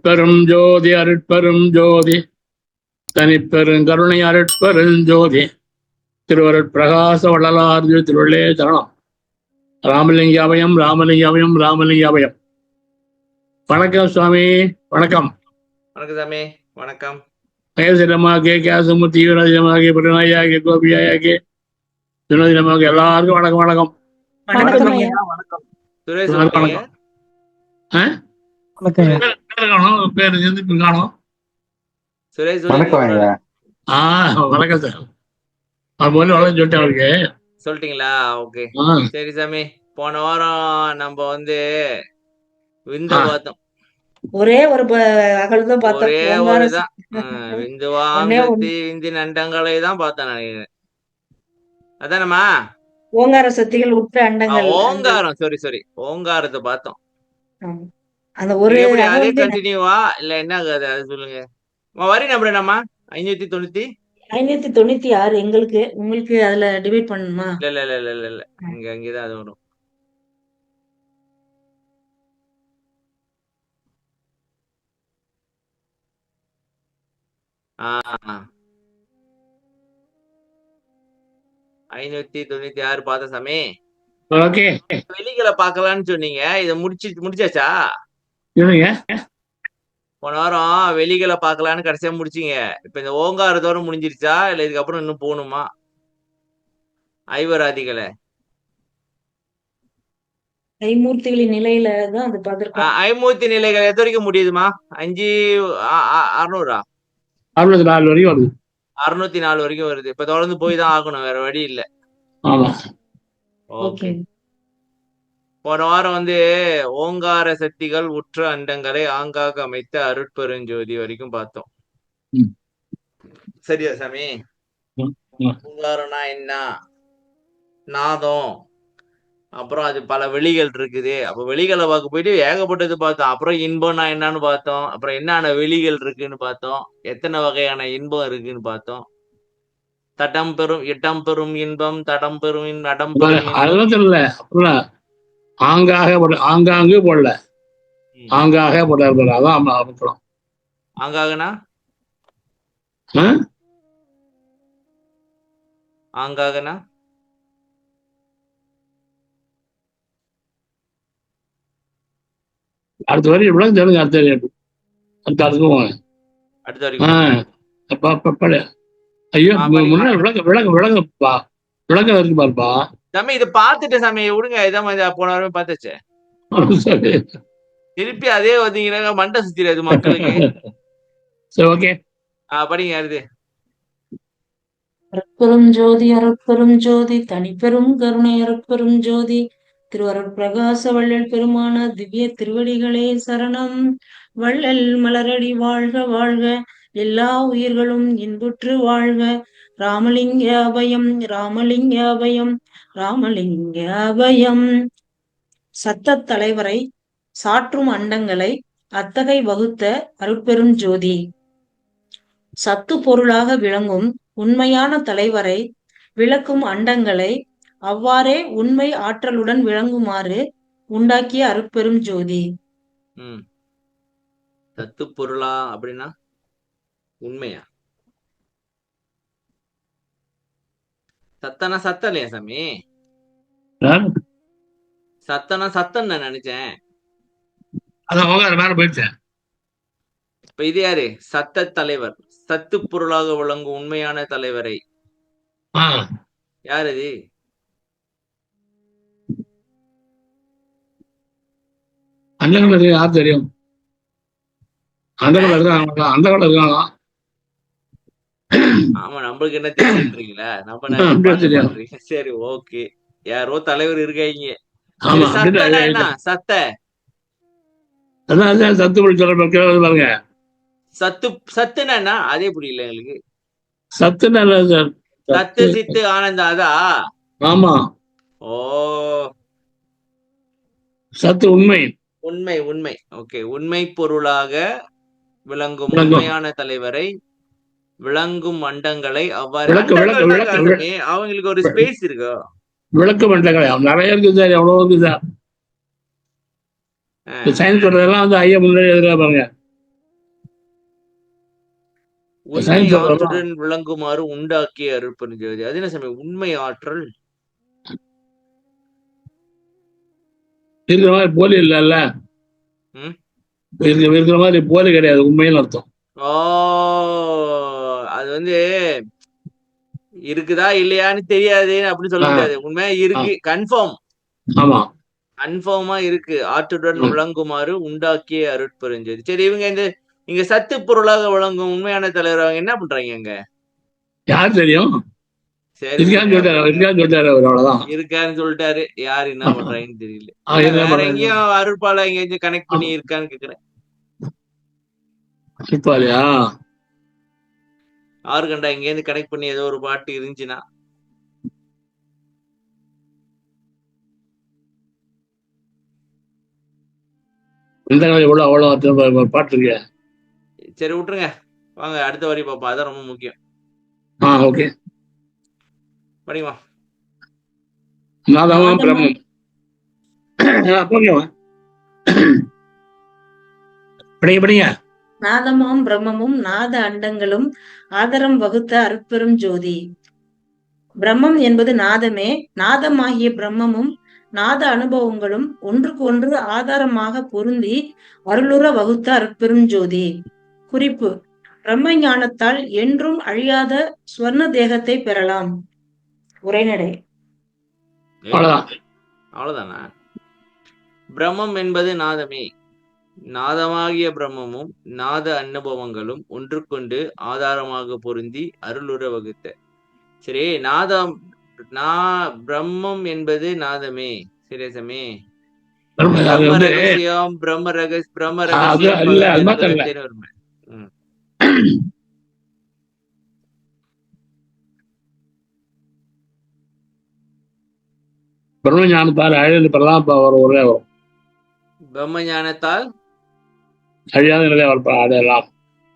பெரும் ஜோதி அருட்பெரும் ஜோதி தனிப்பெரும் கருணை அருட்பெரும் ஜோதி திருவருட் பிரகாச வள்ளலார் திருவள்ளே சரணம். ராமலிங்காபயம் ராமலிங்காபயம் ராமலிங்காபயம். வணக்கம் சுவாமி. வணக்கம். வணக்கம் சாமி. வணக்கம். மகேசரமாகே கேசமூர்த்தி யுவராஜமாகே பிரணாயாகே கோபியாயாகே வினோதினமாக எல்லாருக்கும் வணக்கம். வணக்கம் வணக்கம். சுரேஷ் வணக்கம். பேரு காணும். சுரேஷ் வணக்கம் சார். சொல்லிட்டேன் அவருக்கு. சொல்லிட்டீங்களா? ஓகே சரி சாமி. போன வாரம் நம்ம விந்து பார்த்தோம். ஒரே ஒரு அகல்தான் பார்த்தோம். ஒரே ஒருதான் விந்துவாங்கத்தி விந்தி நண்டங்களை தான் பார்த்தேன் நினைக்கிறேன். அதானம்மா? ஓங்கார சக்திகள் உற்ற அண்டங்கள். ஓங்காரம் சரி ஓங்காரத்தை பார்த்தோம். அந்த ஒரு அதே கண்டினியூவா இல்ல என்ன அது சொல்லுங்க. வரி நம்பர் என்னம்மா? 596 எங்களுக்கு. உங்களுக்கு அதுல டிவைட் பண்ணணுமா? இல்ல இங்கதான் அது வரும். ஆஹ் 596 பார்த்த சாமி. வெளிகளை பாக்கலாம்னு சொன்னீங்க. இத முடிச்சாச்சா? போன வாரம் வெளிகளை பாக்கலான்னு கடைசியா முடிச்சீங்க. இப்ப இந்த ஓங்காரத்தோட முடிஞ்சிருச்சா இல்ல இதுக்கப்புறம் இன்னும் போகணுமா? ஐவராதிகளை ஐமூர்த்திகளின் நிலையில தான் அது பார்த்திருக்கோம். ஐமூர்த்தி நிலைகள் எது வரைக்கும் முடியுதுமா? 600 604 வரைக்கும் வருது. 604 வரைக்கும் வருது. இப்ப தொடர்ந்து போய் தான் ஆகணும், வேற வழி இல்ல. ஓகே. போன வாரம் ஓங்கார சக்திகள் உற்ற அண்டங்களை ஆங்காக அமைத்த அருட்பெருஞ்சோதி வரைக்கும் பார்த்தோம். சரியா சாமி? ஓங்காரம்னா என்ன? நாதம். அப்புறம் அது பல வெளிகள் இருக்குது. அப்ப வெளிகளை பார்க்க போயிட்டு ஏகப்பட்டது பார்த்தோம். அப்புறம் இன்பம்னா என்னன்னு பார்த்தோம். அப்புறம் என்னென்ன வெளிகள் இருக்குன்னு பார்த்தோம். எத்தனை வகையான இன்பம் இருக்குன்னு பார்த்தோம். தடம் பெறும் இடம் பெறும் இன்பம், தடம் பெறும் நடம் பெறும். ஆங்காங்கு போடல, ஆங்காக போட்டார். அதான் ஆங்காகனா ஆங்காகனா அடுத்த வரைக்கும் விளக்கம் சொல்லுங்க. அடுத்த வரைக்கும் ஐயோ முன்னாடி விளக்கம் இருக்கு பாருப்பா சாமி. இதை பார்த்துட்டு சாமி விடுங்க. இதான் போன வாரமே பார்த்துச்சு. திருப்பி அதே வந்தீங்கன்னா மண்டை சுத்திராது மக்களுக்கு. சரி ஓகே படிங்க. யாருது? அருட்பெரும் ஜோதி அருட்பெரும் ஜோதி தனிப்பெரும் கருணை அருட்பெரும் ஜோதி திருவருட் பிரகாச வள்ளல் பெருமான திவ்ய திருவடிகளே சரணம். வள்ளல் மலரடி வாழ்க வாழ்க, எல்லா உயிர்களும் இன்புற்று வாழ்க. ராமலிங்க அபயம் ராமலிங்க அபயம் ராமலிங்க அபயம். சத்த தலைவரை சாற்றும் அண்டங்களை அத்தகை வகுத்த அருட்பெரும் ஜோதி. சத்து பொருளாக விளங்கும் உண்மையான தலைவரை விளக்கும் அண்டங்களை அவ்வாறே உண்மை ஆற்றலுடன் விளங்குமாறு உண்டாக்கிய அருட்பெரும் ஜோதி. சத்து பொருளா அப்படின்னா உண்மையா? சத்தனா சத்தம் இல்லையா சாமி? சத்தனா சத்தம் நான் நினைச்சேன். இப்ப இது யாரு? சத்த தலைவர், சத்து பொருளாக விளங்கும் உண்மையான தலைவரை யார் இது? அண்டங்கள் யார் தெரியும்? அண்டங்கள் இருக்காங்க. ஆமா, நம்மளுக்கு என்ன தெரியுன்றீங்களா? நம்ம சரி ஓகே. யாரோ தலைவர் இருக்காங்க. சத்த சத்து பாருங்க. சத்துனா அதே புரியல எங்களுக்கு. சத்து சத்து சித்து ஆனந்தா? அதா? ஆமா. ஓ, சத்து உண்மை உண்மை உண்மை. ஓகே. உண்மை பொருளாக விளங்கும் உண்மையான தலைவரை விளங்கும் அண்டங்களை அவ்வாறு அவங்களுக்கு ஒரு ஸ்பேஸ் இருக்கா? விளக்க மண்டங்கள் நிறைய இருக்குது சார். எவ்வளவு இருக்குது சார். சயின்ஸ் சொல்றதெல்லாம் ஐயா முன்னாடி எழுதுறா பாருங்க. உண்மை சயின்ஸ் சொல்லலாம். ஆற்றுடன் விளங்குமாறு உண்டாக்கிய அருட்பெருஞ்சோதி. அது என்ன சமயம் உண்மை ஆற்றல்? இருக்கிற மாதிரி போலி இல்லைல்ல, ம் இருக்கிற மாதிரி போலி கிடையாது, உண்மைன்னு அர்த்தம். ஓ அது இருக்குதா இல்லையான்னு தெரியாது அப்படின்னு சொல்ல ஆ, முடியாது. உண்மையா ஆ, இருக்கு, கன்ஃபார்ம் ஆமா. கன்ஃபார்மா இருக்கு. ஆற்றுடன் ம். விளங்குமாறு உண்டாக்கிய அருட்பெருஞ்சோதி. சரி, இங்க சத்து பொருளாக விளங்கும் உண்மையான தலைவர் அவங்க என்ன பண்றாங்க அங்க? யார் தெரியும்? சரி இருக்கான்னு விடுங்க, சொல்லிட்டாரு, இருக்கான்னு சொல்லிட்டாரு அவர், அவ்வளவுதான். இருக்காருன்னு சொல்லிட்டாரு. யாரு என்ன பண்றாங்கன்னு தெரியல. ஆ, இல்ல என்ன வேற பண்றாங்க? எங்கேயும் அருட்பால எங்கேயும் கனெக்ட் பண்ணி ஆமா. இருக்கான்னு கேக்குறேன். இப்ப இல்லையா? ஆறுகண்டா எங்கேயிருந்து கனெக்ட் பண்ணி ஏதோ ஒரு பாட்டு இருந்துச்சுன்னா இந்த காலம் எவ்வளவு அவ்வளவு பாட்டு இருக்கு. சரி விட்டுருங்க. வாங்க அடுத்த வரி பார்ப்போம். அதான் ரொம்ப முக்கியம். ஓகே. படிமா. நாதமும் நாதமும் பிரம்மம். ஓகேவா? படிங்க படிங்க. நாதமும் பிரம்மமும் நாத அண்டங்களும் ஆதரம் வகுத்த அருட்பெரும் ஜோதி. பிரம்மம் என்பது நாதமே, நாதமாகிய பிரம்மமும் நாத அனுபவங்களும் ஒன்றுக்கு ஒன்று ஆதாரமாக பொருந்தி அருளுற வகுத்த அருட்பெரும் ஜோதி. குறிப்பு: பிரம்ம ஞானத்தால் என்றும் அழியாத ஸ்வர்ண தேகத்தை பெறலாம். உரைநடை. அவ்வளவுதான். அவ்வளவுதானா? பிரம்மம் என்பது நாதமே, நாதமாகிய பிரம்மமும் நாத அனுபவங்களும் ஒன்றுக்கொண்டு ஆதாரமாக பொருந்தி அருளுற வகுத்த. சரி, பிரம்மம் என்பது நாதமே, சிரேசமே. அது பிரம்ம வந்து ரகசியம் பிரம்ம அது ரகசியம் இல்ல, அது மாத்திரம் இல்ல. பகுத்தறிந்தேன்னு வருமே. ம். பிரம்ம ஞானத்தால் அழிந்து பெறலாம். இப்ப ஒரு ஒரே வரும், பிரம்ம ஞானத்தால் அழியாத நிலை அடையலாம்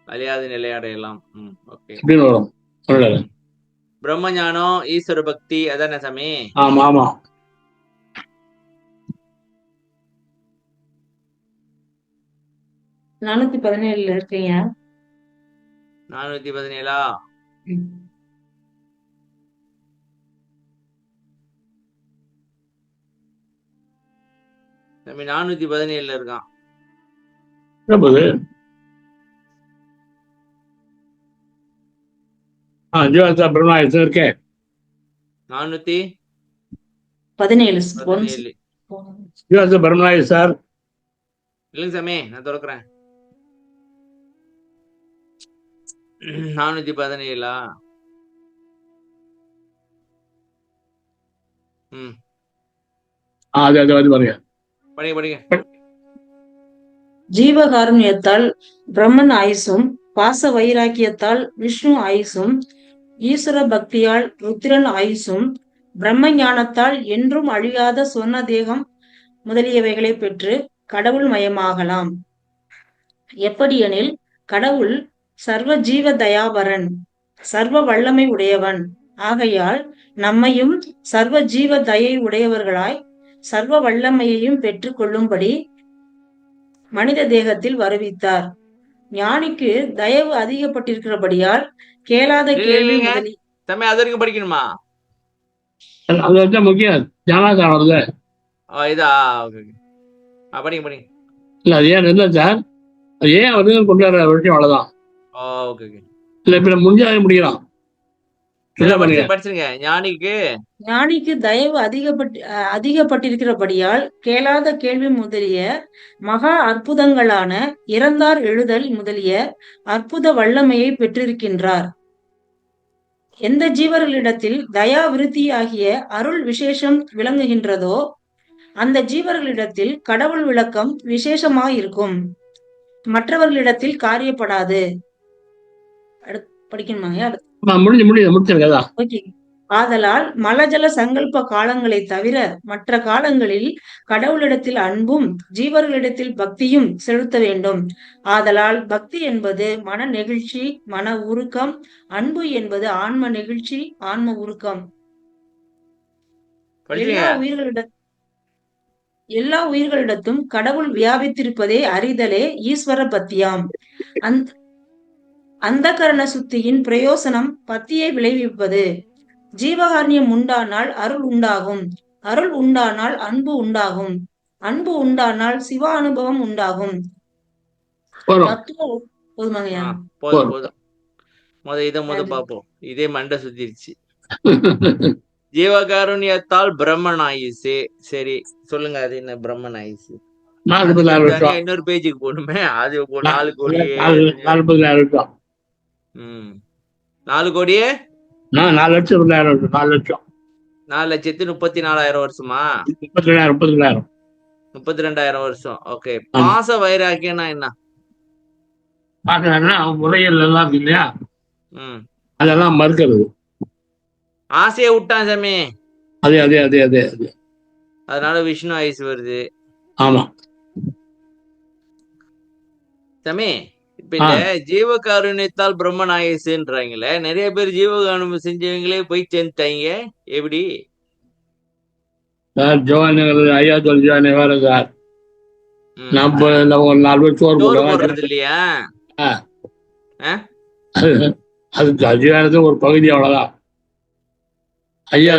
அழியாத நிலை அடையலாம். ஓகே. அப்படின்னு வரும். சொல்லல. பிரம்ம ஞானம் ஈஸ்வர பக்தி அதான சாமி? ஆமா ஆமா. 417 இருக்கீங்க. 417 சாமி 417 இருக்கான். என்னது? ஜீவாசா பிரம்மாயுசம் இருக்கே. 417 ஜீவாசா பிரம்மாயு சார். இல்லைங்க சாமி, நான் திறக்கிறேன். 417 அது அது அது பாருங்க. படிங்க. ஜீவகாருண்யத்தால் பிரம்மன் ஆயுசும், பாச வைராக்கியத்தால் விஷ்ணு ஆயுசும், ஈஸ்வர பக்தியால் ருத்திரன் ஆயுசும், பிரம்ம ஞானத்தால் என்றும் அழியாத சொர்ண தேகம் முதலியவைகளை பெற்று கடவுள் மயமாகலாம். எப்படியெனில், கடவுள் சர்வ ஜீவ தயாபரன், சர்வ வல்லமை உடையவன். ஆகையால் நம்மையும் சர்வ ஜீவ தயை உடையவர்களாய் சர்வ வல்லமையையும் பெற்றுக் கொள்ளும்படி மனித தேகத்தில் வருவித்தார். ஞானிக்கு தயவு அதிகப்பட்டிருக்கிறபடியால் கேளாத கேள்வி முதலிய சாமி அது வரைக்கும் படிக்கணுமா? அது வந்து முக்கியம். ஞானாதாரம் வருது இதா? படிங்க. இல்ல, அது ஏன் இல்லை சார், அது ஏன் வருது கொண்டு வர விஷயம், அவ்வளவுதான். ஓகே. இல்ல இப்ப முடிஞ்சாலே முடியலாம். என்ன பண்ணுங்க? படிச்சிருங்க. ஞானிக்கு தயவு அதிகப்பட்டிருக்கிறபடியால் கேளாத கேள்வி முதலிய மகா அற்புதங்களான இறந்தார் எழுதல் முதலிய அற்புத வல்லமையை பெற்றிருக்கின்றார். எந்த ஜீவர்களிடத்தில் தயா விருத்தியாகிய அருள் விசேஷம் விளங்குகின்றதோ அந்த ஜீவர்களிடத்தில் கடவுள் விளக்கம் விசேஷமாயிருக்கும், மற்றவர்களிடத்தில் காரியப்படாது. படிக்கணுமாங்க? முடிச்சிருக்கதா? ஓகே. ஆதலால் மலஜல சங்கல்ப காலங்களை தவிர மற்ற காலங்களில் கடவுளிடத்தில் அன்பும் ஜீவர்களிடத்தில் பக்தியும் செலுத்த வேண்டும். ஆதலால் பக்தி என்பது மன நெகிழ்ச்சி, மன உருக்கம். அன்பு என்பது ஆன்ம நெகிழ்ச்சி, ஆன்ம உருக்கம். எல்லா உயிர்களிடத்தும் கடவுள் வியாபித்திருப்பதே அறிதலே ஈஸ்வர பக்தியாம். அந்த கரண சுத்தியின் பிரயோசனம் பத்தியை விளைவிப்பது. ஜீவகாருண்யம் உண்டானால் அருள் உண்டாகும். அருள் உண்டானால் அன்பு உண்டாகும். அன்பு உண்டானால் சிவ அனுபவம் உண்டாகும். போறோம் தத்துவம் போதுமாங்கய்யா? போதும் போதும். இதை பார்ப்போம். இதே மண்டை சுத்திருச்சு. ஜீவகாருண்யத்தால் பிரம்மன் ஆயுசு. சரி சொல்லுங்க, அது என்ன பிரம்மன் ஆயுசு? இன்னொரு பேஜுக்கு போகணுமே. அது 4 கோடி 4 கோடியே 4 லட்சம் 4 லட்சம் 4 லட்சத்து 34,000 வருஷமா? 32,000 வருஷம். ஓகே. பாச வைராக்கியம்னா என்ன? பாக்கணும்னா முறைகள் எல்லாம் இருக்கு இல்லையா, அதெல்லாம் மறுக்கிறது. ஆசையை விட்டான் சாமி. அதே அதே அதே அதே அதே அதனால விஷ்ணு ஆயுசு வருது. ஆமா சாமி, இப்ப இந்த ஜீவகாருண்யத்தால் பிரம்மன் ஆயுசுன்றாங்களே, நிறைய பேர் ஜீவகாருண்யம் செஞ்சவங்களே போய் சேர்ந்துட்டாங்க. எப்படி சார்? ஐயா ஜோவானி வேற சார். நம்ம ஒரு 4 பேர் சோறு போடுறது இல்லையா? அது ஜீவானது ஒரு பகுதி, அவ்வளவுதான். ஐயா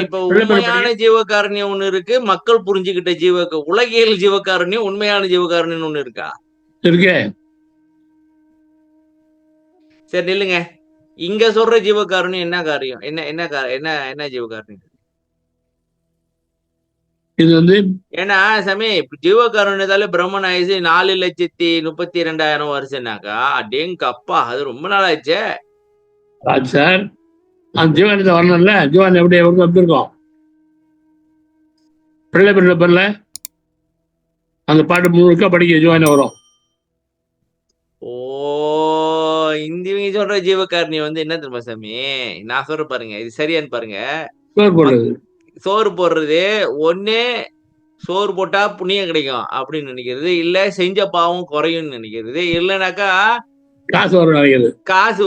இப்ப உண்மையான ஜீவகாருண்யம் ஒண்ணு இருக்கு, மக்கள் புரிஞ்சுக்கிட்ட உலகியல் ஜீவகாருண்யம், உண்மையான ஜீவகாருண்யம் ஒண்ணு இருக்கா? இருக்கு. சரி நில்லுங்க. இங்க சொல்ற ஜீவகாருண்யம் என்ன காரியம்? என்ன ஜீவகாருண்யம் இது? ஏன்னா சாமி, ஜீவகாருண்யத்தால பிரம்மன் ஆயுசு 4,32,000 வருஷம்னாக்கா, அடேங்கப்பா, அது ரொம்ப நாள் ஆச்சே சார். அந்த ஜீவானத்தை வரணும்ல. ஜீவான் எப்படி இருக்கும்? பிள்ளை அந்த பாட்டு முழுக்க படிக்க ஜீவானி வரும். ஓ, இந்திவங்க சொல்ற ஜீவகாருண்யம் என்ன தெரியுமா சாமி? நான் சொல்ற பாருங்க, இது சரியான்னு பாருங்க. சோறு போடுறது ஒண்ணு, சோறு போட்டா புண்ணியம் கிடைக்கும் அப்படின்னு நினைக்கிறது, இல்ல செஞ்ச பாவம் குறையும்னு நினைக்கிறது, இல்லைனாக்கா காசு வரும் நினைக்கிறது. காசு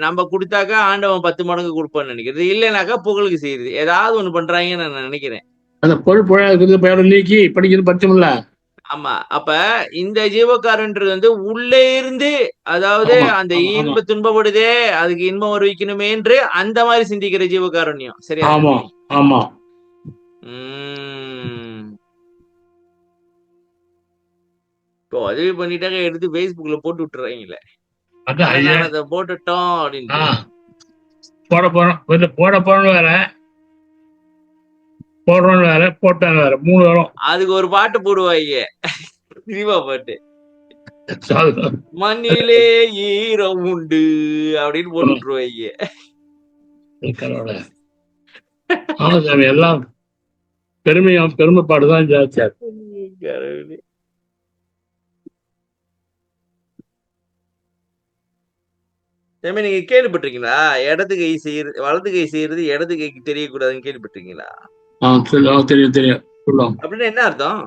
நம்ம கொடுத்தாக்கா ஆண்டவன் 10 மடங்கு கொடுப்பான்னு நினைக்கிறது, இல்லைனாக்கா புகழுக்கு செய்யுது. ஏதாவது ஒண்ணு பண்றாங்கன்னு நான் நினைக்கிறேன். அந்த பொருள் நீக்கி படிக்கிறது பச்சமில்ல. ஆமா. அப்ப இந்த ஜீவகாரன்றது உள்ளே இருந்து, அதாவது அந்த இன்ப துன்பப்படுதே, அதுக்கு இன்பம் வருவிக்கணுமே என்று அந்த மாதிரி சிந்திக்கிற ஜீவகாருண்யம். சரியா? ஆமா ஆமா. இப்போ உதவி பண்ணிட்டாங்க, எடுத்து பேஸ்புக்ல போட்டு விட்டுறாங்களே, அதை போட்டுட்டோம் அப்படின்னு. போட போறோம் வேற, போடுறோம் வேற, போட்டாங்க வேற, 3 வரும். அதுக்கு ஒரு பாட்டு போடுவாங்க, சினிமா பாட்டு. மண்ணிலே ஈரம் உண்டு அப்படின்னு போட்டு விட்டுருவாங்க. ஆமா சாமி, எல்லாம் பெருமைப்பாடுதான் ஜாஸ்தியா. நீங்க கேள்விப்பட்டிருக்கீங்களா? இடது கை செய்யறது, வலது கை செய்யறது இடது கைக்கு தெரியக்கூடாதுன்னு கேள்விப்பட்டிருக்கீங்களா? தெரியும் தெரியும். அப்படின்னு என்ன அர்த்தம்?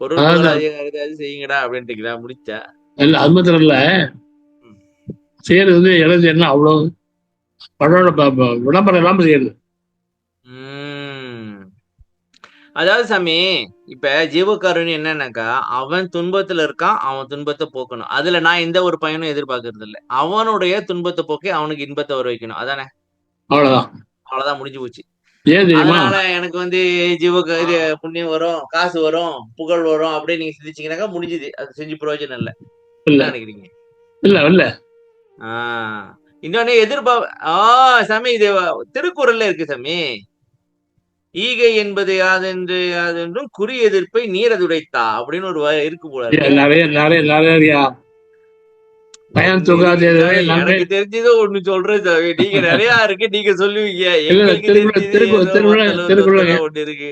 பொருள் செய்யுங்கடா அப்படின்ட்டு முடிச்சா இல்ல, அது மாத்திரம் இல்ல, செய்யறது இடது என்ன அவ்வளவு விளம்பரம் இல்லாம செய்யறது. அதாவது சாமி, இப்ப ஜீவகாருண்யம் என்னன்னாக்கா, அவன் துன்பத்துல இருக்கான், அவன் துன்பத்தை போக்கணும். அதுல நான் எந்த ஒரு பயனும் எதிர்பார்க்கறது இல்லை. அவனுடைய துன்பத்தை போக்கி அவனுக்கு இன்பத்தை வர வைக்கணும். அதானே? அவ்வளவுதான், முடிஞ்சு போச்சு. அதனால எனக்கு இது புண்ணியம் வரும், காசு வரும், புகழ் வரும் அப்படின்னு நீங்க சிந்திச்சீங்கன்னாக்கா முடிஞ்சுது. அது செஞ்சு பிரயோஜனம் இல்லை. என்ன நினைக்கிறீங்க? இல்ல இன்னொன்னு சாமி, இது திருக்குறள்ல இருக்கு சாமி. ஈகை என்பது யாதென்றும் குறி எதிர்ப்பை நீரதுடைத்தா அப்படின்னு ஒரு இருக்கு போல. எனக்கு தெரிஞ்சதோ ஒண்ணு சொல்றேன் சாமி, நீங்க நிறைய இருக்கு, நீங்க சொல்லுவீங்க. ஒண்ணு இருக்கு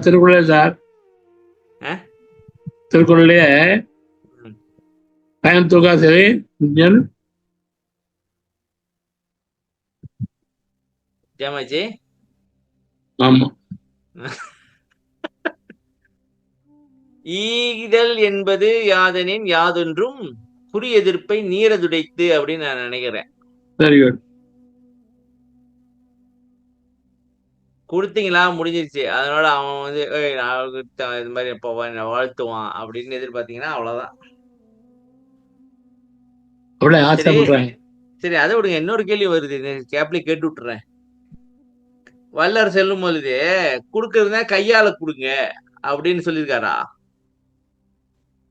திருக்குறள் சார். திருக்குறளையே பயன் தூக்கா சரி. ஜமாச்சி, ஆமா. ஈதல் என்பது யாதெனின் யாதொன்றும் குறி எதிர்ப்பை நீரதுடைத்து அப்படின்னு நான் நினைக்கிறேன். Very good. குடுத்தீங்களா முடிஞ்சிருச்சு. அதனால அவன் வந்து ஏய் நான் இது மாதிரி போவான் என்னை வாழ்த்துவான் அப்படின்னு எதிர்பார்த்தீங்கன்னா அவ்வளவுதான். அவ்வளவு சரி ஆசைப்படுறாங்க. சரி அதை விடுங்க. இன்னொரு கேள்வி வருது, கேப்லயே கேட்டு விட்டுறேன். வள்ளலார் செல்லும் பொழுது குடுக்கறதுனா கையால குடுங்க அப்படின்னு சொல்லியிருக்காரா?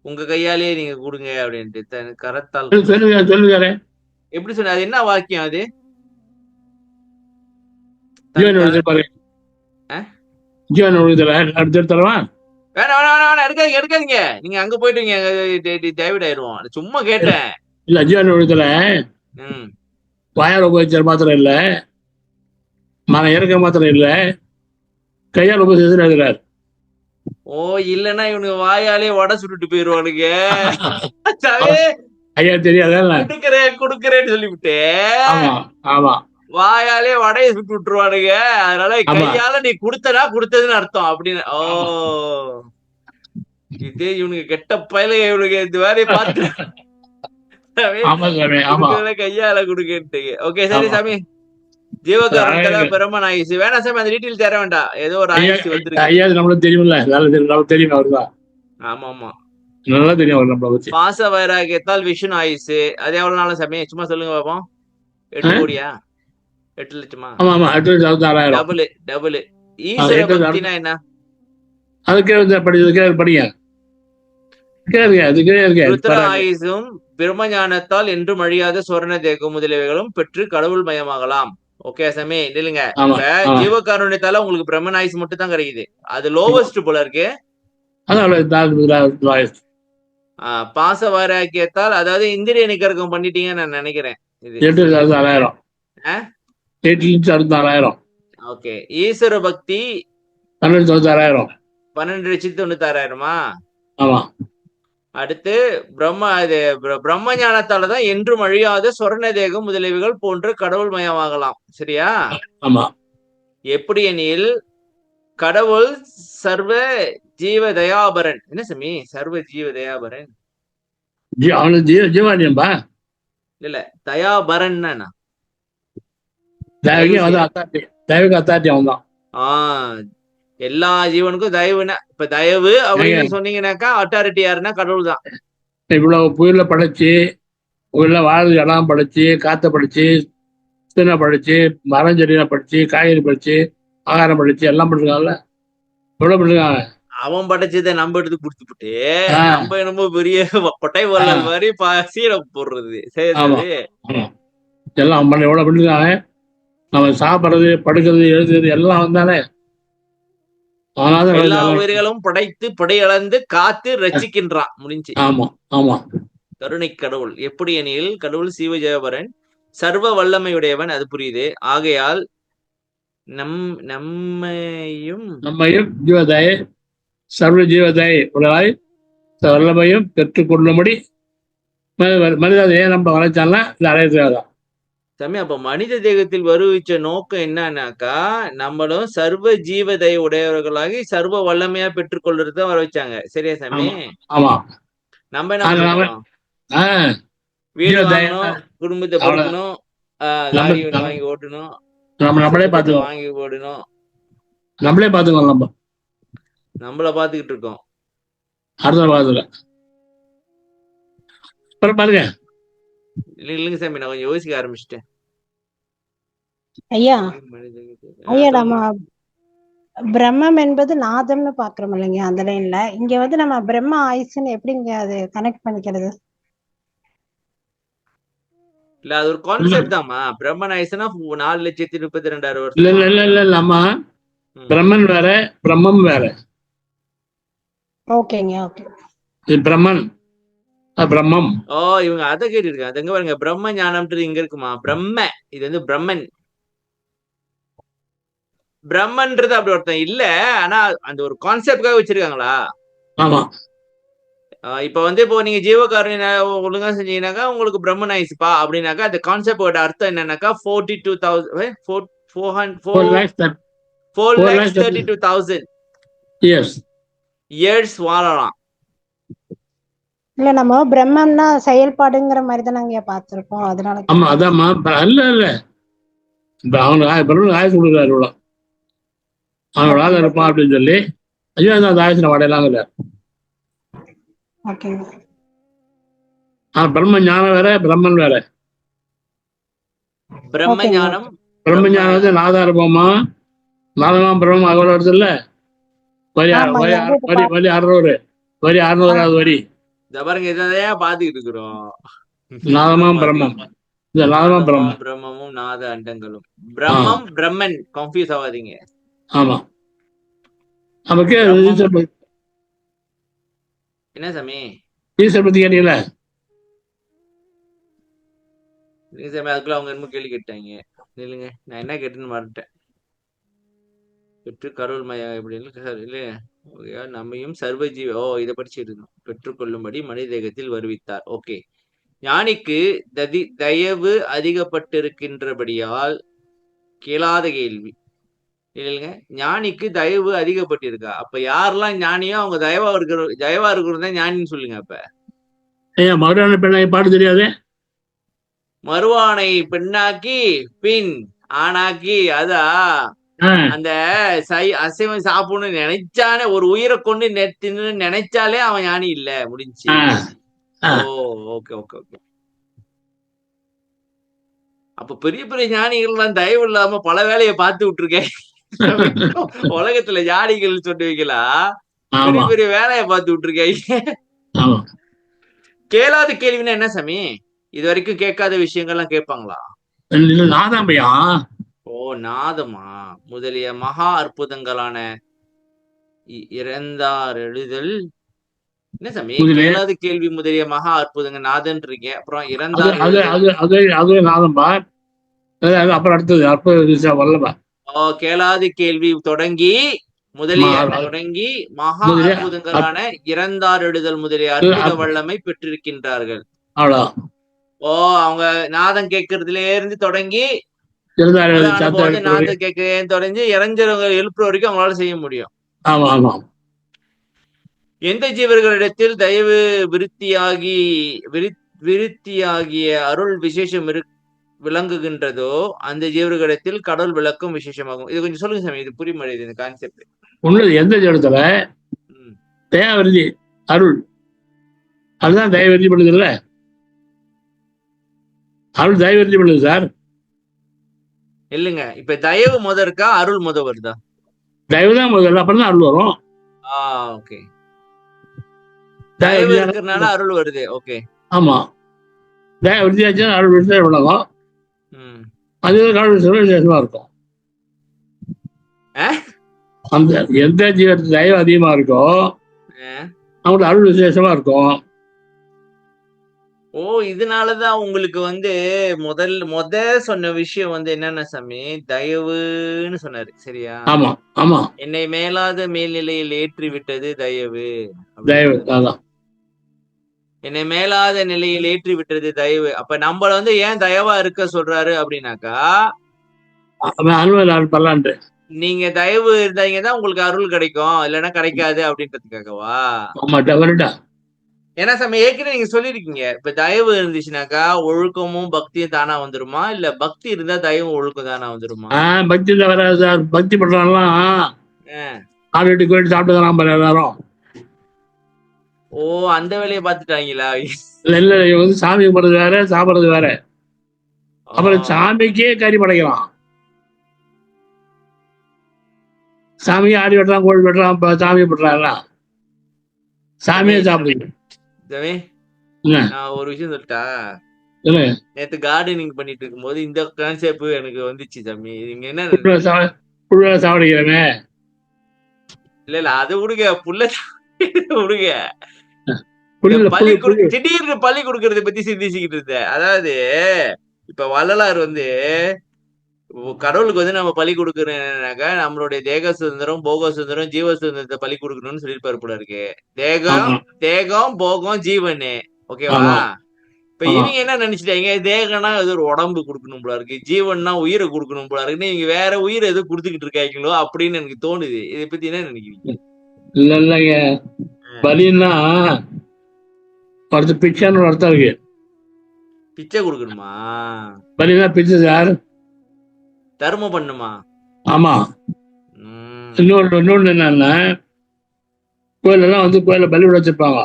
உங்க கையாலேயே நீங்க குடுங்க அப்படின்ட்டு கரத்தால் சொல்லுங்க சொல்லுங்க. எப்படி சொன்ன? அது என்ன வாக்கியம் அது? ஜீவன் ஒழுது ஜீவன் ஒழுதுல அடுத்து தரவா? வேணாம் வேணாம் வேணாம் வேணாம், எடுக்காதீங்க எடுக்காதீங்க. நீங்க அங்க போயிட்டுங்க, டேவிட் ஆயிடுவோம். சும்மா கேட்டேன். இல்ல ஜீவன் ஒழுதுல வாயால் உபயோகிச்சல் மாத்திரம் இல்ல, மன இறக்க மாத்திரம் இல்ல, கையால் உபயோகிச்சு எழுதுறாரு. ஓ இல்லன்னா இவனுக்கு வாயாலே வடை சுட்டுட்டு போயிருவானுங்க. ஐயா தெரியாத குடுக்கறேன் குடுக்கறேன்னு சொல்லிவிட்டு ஆமா ஆமா வாயாலே வடையை சுட்டு விட்டுருவானுங்க. அதனால கையால நீ குடுத்தனா குடுத்ததுன்னு அர்த்தம் அப்படின்னு. ஓ இதே இவனுக்கு கெட்ட பயல இவனுக்கு இந்த வேலையை பார்த்து கையால குடுக்கட்டீங்க. ஓகே சரி சாமி. ஜீவகாரணத்துல பிரம்மன் ஆயுசு வேணாம் சாமி, அந்த டீட்டெயில் தர வேண்டாம். ஏதோ ஒரு ஆயுசு வந்துருக்கு. ஐயா நம்மளுக்கு தெரியுமில்ல, நல்லா தெரியும் அவருதான். ஆமா ஆமா நல்லா தெரியும் அவர் நம்மளை வச்சு. பாச வைராகியத்தால் விஷ்ணு ஆயுசு அது எவ்வளவு நாள் சாமி? சும்மா சொல்லுங்க பாப்போம். 8 கோடியா? 8 லட்சமா? ஆமா ஆமா 8,66,000. Double double. ஈஸ்வர பக்தினா என்ன? அதுக்கே படிங்க. ருத்ர ஆயுசும் பிரம்மஞானத்தால் என்றும் அழியாத சொர்ண தேகம் முதலியவைகளும் பெற்று கடவுள் மயமாகலாம். ஓகே சாமி இல்லைங்க. இப்ப ஜீவகாருண்யத்தால உங்களுக்கு பிரம்மன் ஆயுசு மட்டும் தான் கிடைக்குது. அது லோவஸ்ட் போல இருக்கு. பாச வைராக்கியத்தால் அதாவது இந்திரிய நிகர்க்கம் பண்ணிட்டீங்கன்னு நான் நினைக்கிறேன். 8,66,000. ஓகே. ஈஸ்வர பக்தி 12,96,000. 12,96,000. ஆமா. அடுத்து பிரம்ம ஞானத்தாலதான் என்றும் அழியாத சொர்ண தேகம் முதலியவைகள் போன்ற கடவுள் மயமாகலாம். சரியா? ஆமா. எப்படி எனில் கடவுள் சர்வ ஜீவ தயாபரன். என்ன சாமி சர்வ ஜீவ தயாபரன்? ஜீவானியம்பா இல்ல தயாபரன் எல்லா ஜீவனுக்கும் தயவுனா இப்ப தயவு அப்படின்னு சொன்னீங்கன்னாக்கா அத்தாரிட்டி யாருன்னா கடவுள் தான். இவ்வளவு புயல படைச்சு உள்ள வாழ் இடம் படைச்சு காத்த படிச்சு சின்ன படிச்சு மரம் செடியில படிச்சு காய்கறி படிச்சு ஆகாரம் படிச்சு எல்லாம் பண்ணிருக்காங்கல்ல. எவ்வளவு பண்ணிருக்காங்க. அவன் படைச்சதை நம்ம எடுத்து குடுத்துட்டு நம்ம என்னமோ பெரிய கொட்டை வள்ளல் மாதிரி சீரை போடுறது. எல்லாம் அவன் பண்ண எவ்வளவு பண்ணிருக்காங்க. நம்ம சாப்பிடுறது படுக்கிறது எழுதுறது எல்லாம் வந்தானே. எல்லா உயிர்களும் படைத்து படையளந்து காத்து ரசிக்கின்றான். முடிஞ்சு. ஆமா ஆமா. கருணை கடவுள் எப்படி எனில் கடவுள் சிவஜெயபரன் சர்வ வல்லமையுடையவன். அது புரியுது. ஆகையால் நம்மையும் ஜீவதாய சர்வ ஜீவதாய உடலாய் வல்லமையும் பெற்றுக்கொள்ளும்படி மனித நம்ம வளைச்சால இது அடையதான் சாமி. அப்ப மனித தேகத்தில் வருவிச்ச நோக்கம் என்னன்னாக்கா நம்மளும் சர்வ ஜீவதை உடையவர்களாகி சர்வ வல்லமையா பெற்றுக்கொள்றது வர வச்சாங்க. சரியா சாமி? ஆமா. நம்ம என்ன பண்ணணும்? வீடு வாங்கணும், குடும்பத்தை பொறுக்கணும், காரி வாங்கி ஓட்டணும், நம்மளே பார்த்து வாங்கி போடணும், நம்மளே பார்த்துக்கணும். நம்மள பாத்துக்கிட்டு இருக்கோம். அடுத்த பாத்துல பாருங்க. இல்லைங்க சாமி நான் கொஞ்சம் யோசிக்க ஆரம்பிச்சிட்டேன். ஐயா நம்ம பிரம்மம் என்பது நாதம்னு பாக்குறோம் இல்லைங்க அந்த லைன்ல. இங்க வந்து நம்ம பிரம்ம ஆயுசுன்னு எப்படிங்க அது கனெக்ட் பண்ணிக்கிறது? இல்ல அது ஒரு கான்செப்ட் தான்மா. பிரம்மன் ஆயுசுனா 4,32,000 வருஷம். இல்ல அம்மா பிரம்மன் வேற பிரம்மம் வேற. ஓகேங்க ஓகே. பிரம்மன் பிரம்மம். ஓ இவங்க அதை கேட்டு இருக்காங்க. அது எங்க பாருங்க பிரம்ம ஞானம்ன்றது இங்க இருக்குமா? பிரம்ம இது வந்து பிரம்மன். பிரம்மன்றது அப்படி ஒருத்தன் இல்ல. ஆனா அந்த ஒரு கான்செப்டுக்காக வச்சிருக்காங்களா? ஆமா. இப்ப வந்து இப்போ நீங்க ஜீவகாருண்ய ஒழுங்கா செஞ்சீங்கன்னாக்கா உங்களுக்கு பிரம்மன் ஆயிடுச்சுப்பா அப்படின்னாக்கா அந்த கான்செப்டோட அர்த்தம் என்னன்னாக்கா 4,32,000 இயர்ஸ் வாழலாம். இல்ல நம்ம பிரம்மம்னா செயல்பாடுங்கிற மாதிரி தான் நாங்க பாத்திருக்கோம். அதனால ஆமா அதான்மா. இல்ல இல்ல அவங்க ஆயுசு கொடுக்குறாரு. அவன் விடாத இருப்பான் அப்படின்னு சொல்லி ஜீவன் ஆயுசனை அடையலாங்கிறார். ஓகேங்க. பிரம்ம ஞானம் வேற, பிரம்மன் வேற. பிரம்ம ஞானம் பிரம்ம ஞானம் வந்து நாதாரூபமா நாதமா பிரம்மம் அகல வருது இல்ல, வரி ஆமா, வரி அது வரி வரி 600 வரி 600வது வரி. இத பாருங்க, இதையா பாத்துக்கிட்டு இருக்கிறோம். நாதமாம் பிரம்மம், இந்த நாதமாம் பிரம்மம். பிரம்மமும் நாத அண்டங்களும். பிரம்மம் பிரம்மன் கன்ஃபியூஸ் ஆகாதீங்க. ஆமா. நமக்கு என்ன சாமி ஈஸ்வர் பத்தி கேட்டீங்கல்ல, சாமி அதுக்குள்ள அவங்க என்ன கேள்வி கேட்டாங்க இல்லைங்க, நான் என்ன கேட்டேன்னு மறந்துட்டேன். பெற்று கருள் மயா இப்படின்னு இல்லையா, நம்மையும் சர்வஜீவ இதை படிச்சுட்டு இருந்தோம். பெற்றுக்கொள்ளும்படி மனித தேகத்தில் வருவித்தார். ஓகே. ஞானிக்கு தயவு அதிகப்பட்டிருக்கின்றபடியால் கேளாத கேள்வி இல்லைங்க. ஞானிக்கு தயவு அதிகப்பட்டிருக்கா? அப்ப யாரெல்லாம் ஞானியோ அவங்க தயவா இருக்கிறது தான் ஞானின்னு சொல்லுங்க. அப்ப மறுவான பெண்ணாய் பாட்டு தெரியாது, மறுவானை பெண்ணாக்கி பின் ஆனாக்கி, அதா அந்த அசைவம் சாப்பிடணும்னு நினைச்சானே, ஒரு உயிரை கொண்டு நினைச்சாலே அவன் ஞானி இல்ல, முடிஞ்சு. Okay okay okay. அப்ப பெரிய பெரிய ஞானிகள் எல்லாம் தயவு இல்லாம பல வேலையை பார்த்து விட்டுருக்கேன். உலகத்துல ஞானிகள் சொல்லுவீங்களா, பெரிய பெரிய வேலையை பார்த்து விட்டுருக்கேன். கேளாத கேள்வின்னா என்ன சாமி? இது வரைக்கும் கேட்காத விஷயங்கள்லாம் கேட்பாங்களா? நாதாம்பையா. நாதமா முதலிய மகா அற்புதங்களான இறந்தார் எழுதல். என்ன சாமி கேளாத கேள்வி முதலிய மகா அற்புதங்கள் நாதன்றீங்க, அப்புறம் இறந்தார் அது நாதம்பா. அப்புறம் அடுத்தது அற்புத வல்லபா. கேளாத கேள்வி தொடங்கி தொடங்கி மகா அற்புதங்களான இறந்தார் எழுதல் முதலிய அற்புத வல்லமை பெற்றிருக்கின்றார்கள். அவங்க நாதம் கேட்கறதுல இருந்து தொடங்கி நாதம் கேட்க தொடங்கி இறஞ்சவங்க எழுப்புற வரைக்கும் அவங்களால செய்ய முடியும். எந்த ஜீவர்களிடத்தில் தயவு விருத்தியாகிய அருள் விசேஷம் விளங்குகின்றதோ அந்த ஜீவர்களிடத்தில் கடவுள் விளக்கும் விசேஷமாகும். இது கொஞ்சம் சொல்லுங்க சாமி, இது புரிய மாட்டேங்குது இந்த கான்செப்ட். ஒண்ணு எந்த ஜீவத்துல தயாவிருதி அருள், அதுதான் தயவிருத்தி பண்ணுது இல்ல, அருள் தயவிருத்தி பண்ணுது சார். இல்லைங்க, இப்ப தயவு முத இருக்கா அருள் முத வருதா? தயவு தான் முதல்ல, அப்புறம் தான் அருள் வரும். ஓகே. தயவு இருக்கிறதுனால அருள் வருது. ஓகே. ஆமா, தயவு விருத்தியாச்சுன்னா அருள் விருத்தி விளங்கும். அது கடவுள் விசேஷமா இருக்கும். அந்த எந்த ஜீவத்து தயவு அதிகமா இருக்கோ அவங்களுக்கு அருள் விசேஷமா இருக்கும். இதனாலதான் உங்களுக்கு வந்து முத சொன்ன விஷயம் வந்து என்னன்னா சாமி, தயவுன்னு சொன்னாரு, சரியா? ஆமா ஆமா. என்னை மேலாத மேல்நிலையில் ஏற்றி விட்டது தயவு. என்னை மேலாத நிலையில் ஏற்றி விட்டது தயவு. அப்ப நம்மள வந்து ஏன் தயவா இருக்க சொல்றாரு அப்படின்னாக்கா, நீங்க தயவு இருந்தாங்கதான் உங்களுக்கு அருள் கிடைக்கும், இல்லைன்னா கிடைக்காது அப்படின்றதுக்காகவா? ஏன்னா சாமி ஏற்கனவே நீங்க சொல்லிருக்கீங்க, இப்ப தயவு இருந்துச்சுனாக்கா ஒழுக்கமும் பக்தியும் தானா வந்துருமா, இல்ல பக்தி இருந்தா தயவும் ஒழுக்கம் தானா வந்துருமா? பக்தி வராது சார். பக்தி பண்றாங்கலாம் ஆல்ரெடி கோயிட்டு சாப்பிட்டுக்கிறான் எல்லாரும். அந்த வேலையை பாத்துட்டாங்களா? இல்ல வந்து சாமி கும்பிடுறது வேற, சாப்பிடுறது வேற. அப்புறம் சாமிக்கே கறி படைக்கலாம், சாமியை ஆடி வெட்டுறான், கோழி வெட்டுறான், சாமியை பண்றாங்களா, சாமியே சாப்பிடுங்க. நான் ஒரு விஷயம் சொல்லிட்டா, நேத்து கார்டனிங் பண்ணிட்டு இருக்கும் போது இந்த கான்செப்ட் எனக்கு வந்துச்சு சாமி. நீங்க என்ன சாப்பிடுகிறேன்னு இல்ல அது விடுங்க, புள்ள விடுங்க. திடீர்னு பள்ளி கொடுக்கறத பத்தி சிந்திச்சுக்கிட்டு இருந்தேன். அதாவது இப்ப வள்ளலார் வந்து கடவுளுக்கு வந்து நம்ம பலி கொடுக்கறோம்னாக்கா நம்மளுடைய தேக சுதந்திரம், போக சுதந்திரம், ஜீவ சுதந்திரத்தை பலி கொடுக்கணும்னு சொல்லியிருப்பாரு போல இருக்கு. தேகம் போகம் ஜீவனு, ஓகேவா? இப்ப இவங்க என்ன நினைச்சிட்டாங்க, தேகம்னா அது ஒரு உடம்பு கொடுக்கணும் போல இருக்கு, ஜீவன்னா உயிரை கொடுக்கணும் போல இருக்குன்னு இவங்க வேற உயிரை எதுவும் கொடுத்துக்கிட்டு இருக்காங்களோ அப்படின்னு எனக்கு தோணுது. இதை பத்தி என்ன நினைக்கிறீங்க? இல்ல இல்லைங்க, பலின்னா பிச்சைன்னு அர்த்தம் இருக்கு. பிச்சை கொடுக்கணுமா? பலினா பிச்சை சார், தர்மம் பண்ணுமா? ஆமா. இன்னொன்று என்னன்னா, கோயிலெல்லாம் வந்து கோயில பலிபீடம் வச்சிருப்பாங்க.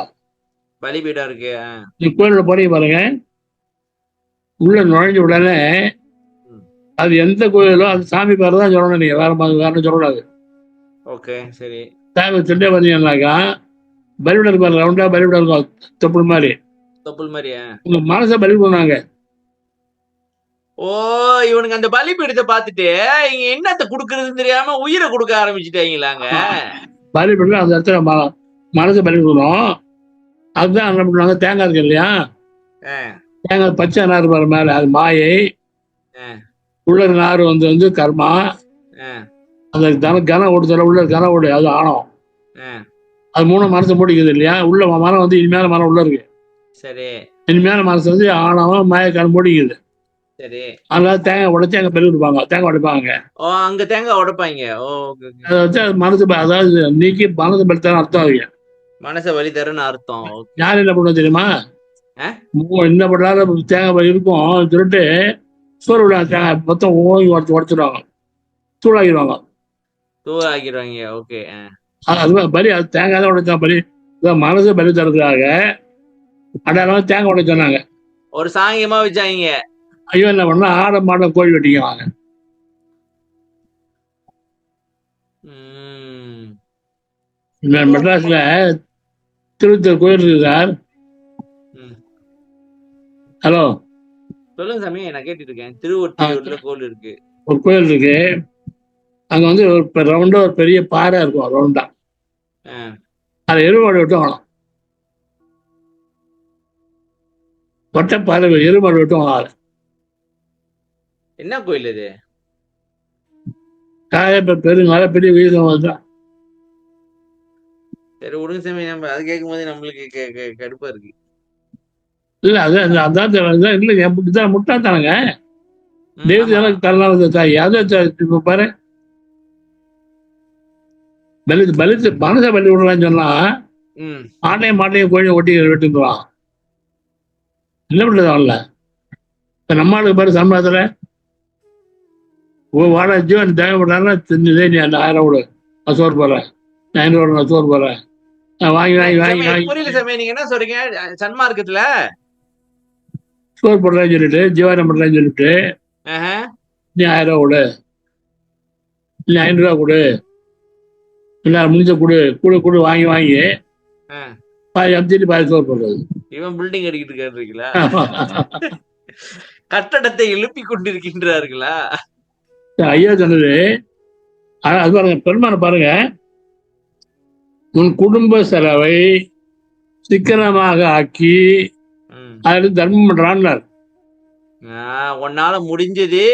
பலிபீடம் இருக்கு. நீ கோயிலில் போறீங்க பாருங்க, உள்ள நுழைஞ்ச உடனே அது எந்த கோயிலோ அது சாமி பேர் தான் சொல்லணும். நீங்க வேற சொல்லக்கூடாது. ஓகே, சரி. சாமி திண்டே வந்தீங்கன்னாக்கா பலிபீடம் இருப்பாரு, ரவுண்டா பலிபீடம் இருக்கும், தொப்புள் மாதிரி. தொப்புள் மாதிரி. உங்க மனசை பலி பண்ணுவாங்க. ஓ, இவனுக்கு அந்த பலிபீடத்தை பார்த்துட்டு இங்க என்னத்தை குடுக்கறதுன்னு தெரியாம உயிரை கொடுக்க ஆரம்பிச்சுட்டாங்களாங்க. பலிபீடம் அந்த இடத்துல மனசை பலி கொடுக்கணும். அதுதான் என்ன பண்ணுவாங்க, தேங்காய் இருக்கு இல்லையா, தேங்காய் பச்சை நார் பாரு மேல, அது மாயை. உள்ள நார் வந்து கர்மா. அந்த கனம் ஓடுதல உள்ள கனம் ஓடு, அது ஆணம். அது 3 மனசை மூடிக்குது இல்லையா. உள்ள மரம் வந்து இனிமையான மரம் உள்ள இருக்கு. சரி. இனிமையான மனசு வந்து ஆணவம் மாய கனம் மூடிக்குது. சரி. அதனால தேங்காய் உடைச்சு அங்க பெருகு கொடுப்பாங்க, தேங்காய் உடைப்பாங்க. ஓ, அங்க தேங்காய் உடைப்பாங்க. அதை வச்சு அது மனசு அதாவது நீக்கி மனசு படுத்தான அர்த்தம் ஆகுங்க. மனசை வழி தருன்னு அர்த்தம். யார் என்ன பண்ணுவோம் தெரியுமா, என்ன பண்ணாலும் தேங்காய் இருக்கும் சொல்லிட்டு சோறு விட தேங்காய் மொத்தம் ஓங்கி உடச்சிடுவாங்க, தூளாக்கிடுவாங்க. தூளாக்கிடுவாங்க. ஓகே. அது பலி, அது தேங்காய் தான் உடைச்சா பலி. மனசு பலி தரதுக்காக அடையாளமா தேங்காய் உடைச்சாங்க, ஒரு சாங்கியமா வச்சாங்க. ஐயோ என்ன பண்ணா ஆட மாட கோழி வெட்டிக்குவாங்க. மெட்ராஸ்ல திருத்தூர் கோயில் இருக்கு சார். ஹலோ, சொல்லுங்க சாமி, நான் கேட்டுட்டு இருக்கேன். திருவொற்றியூர்ல கோயில் இருக்கு, ஒரு கோயில் இருக்கு. அங்க வந்து ஒரு ரவுண்டா ஒரு பெரிய பாறை இருக்கும், ரவுண்டா. அதை எருமாடு விட்டு வாங்கலாம், ஒட்ட பாறை எருமாடு விட்டு வாங்கலாம். என்ன கோயில் இது? பெருங்கால பெரிய வீதம் தான். சரி, விடுங்க சாமி, நம்ம அது கேட்கும் போது நம்மளுக்கு கடுப்பா இருக்கு. இல்ல அதான் இல்லைங்க, இப்படிதான் முட்டாத்தானுங்க. தெய்வத்தை தரலாம் தாய். இப்ப பாரு, மனசை பலி விடலாம்னு சொன்னா ஆட்டையும் மாட்டையும் கோழியை ஒட்டி வெட்டுக்கலாம். என்ன பண்றது அவன்ல? இப்ப நம்ம ஆளுக்கு பாரு, சம்பளத்துல வாடகை ஜீவன் தேவைப்பட்டாலும் தெரிஞ்சதே, நீ அந்த 1000 விடு, நான் சோறு போடுறேன், 500 நான் சோறு போடுறேன், வாங்கி வாங்கி வாங்கி வாங்கி புரியல சாமி, நீங்க என்ன சொல்றீங்க? சன்மார்க்கத்துல சோறு போடுறேன்னு சொல்லிட்டு ஜீவனம் பண்றேன்னு சொல்லிட்டு நீ 1000 விடு, நீ 500 கொடு, இல்ல முடிஞ்ச கொடு வாங்கி வாங்கி அமுத்திட்டு பாதி சோறு போடுறது. இவன் பில்டிங் அடிக்கிட்டு இருக்காருங்களா? கட்டடத்தை எழுப்பி கொண்டிருக்கின்றார்களா? ஐயா சொன்னது அது பாருங்க, பெருமான பாருங்க, உன் குடும்ப செலவை சிக்கனமாக ஆக்கி அது தர்மம் பண்றான். உன்னால முடிஞ்சது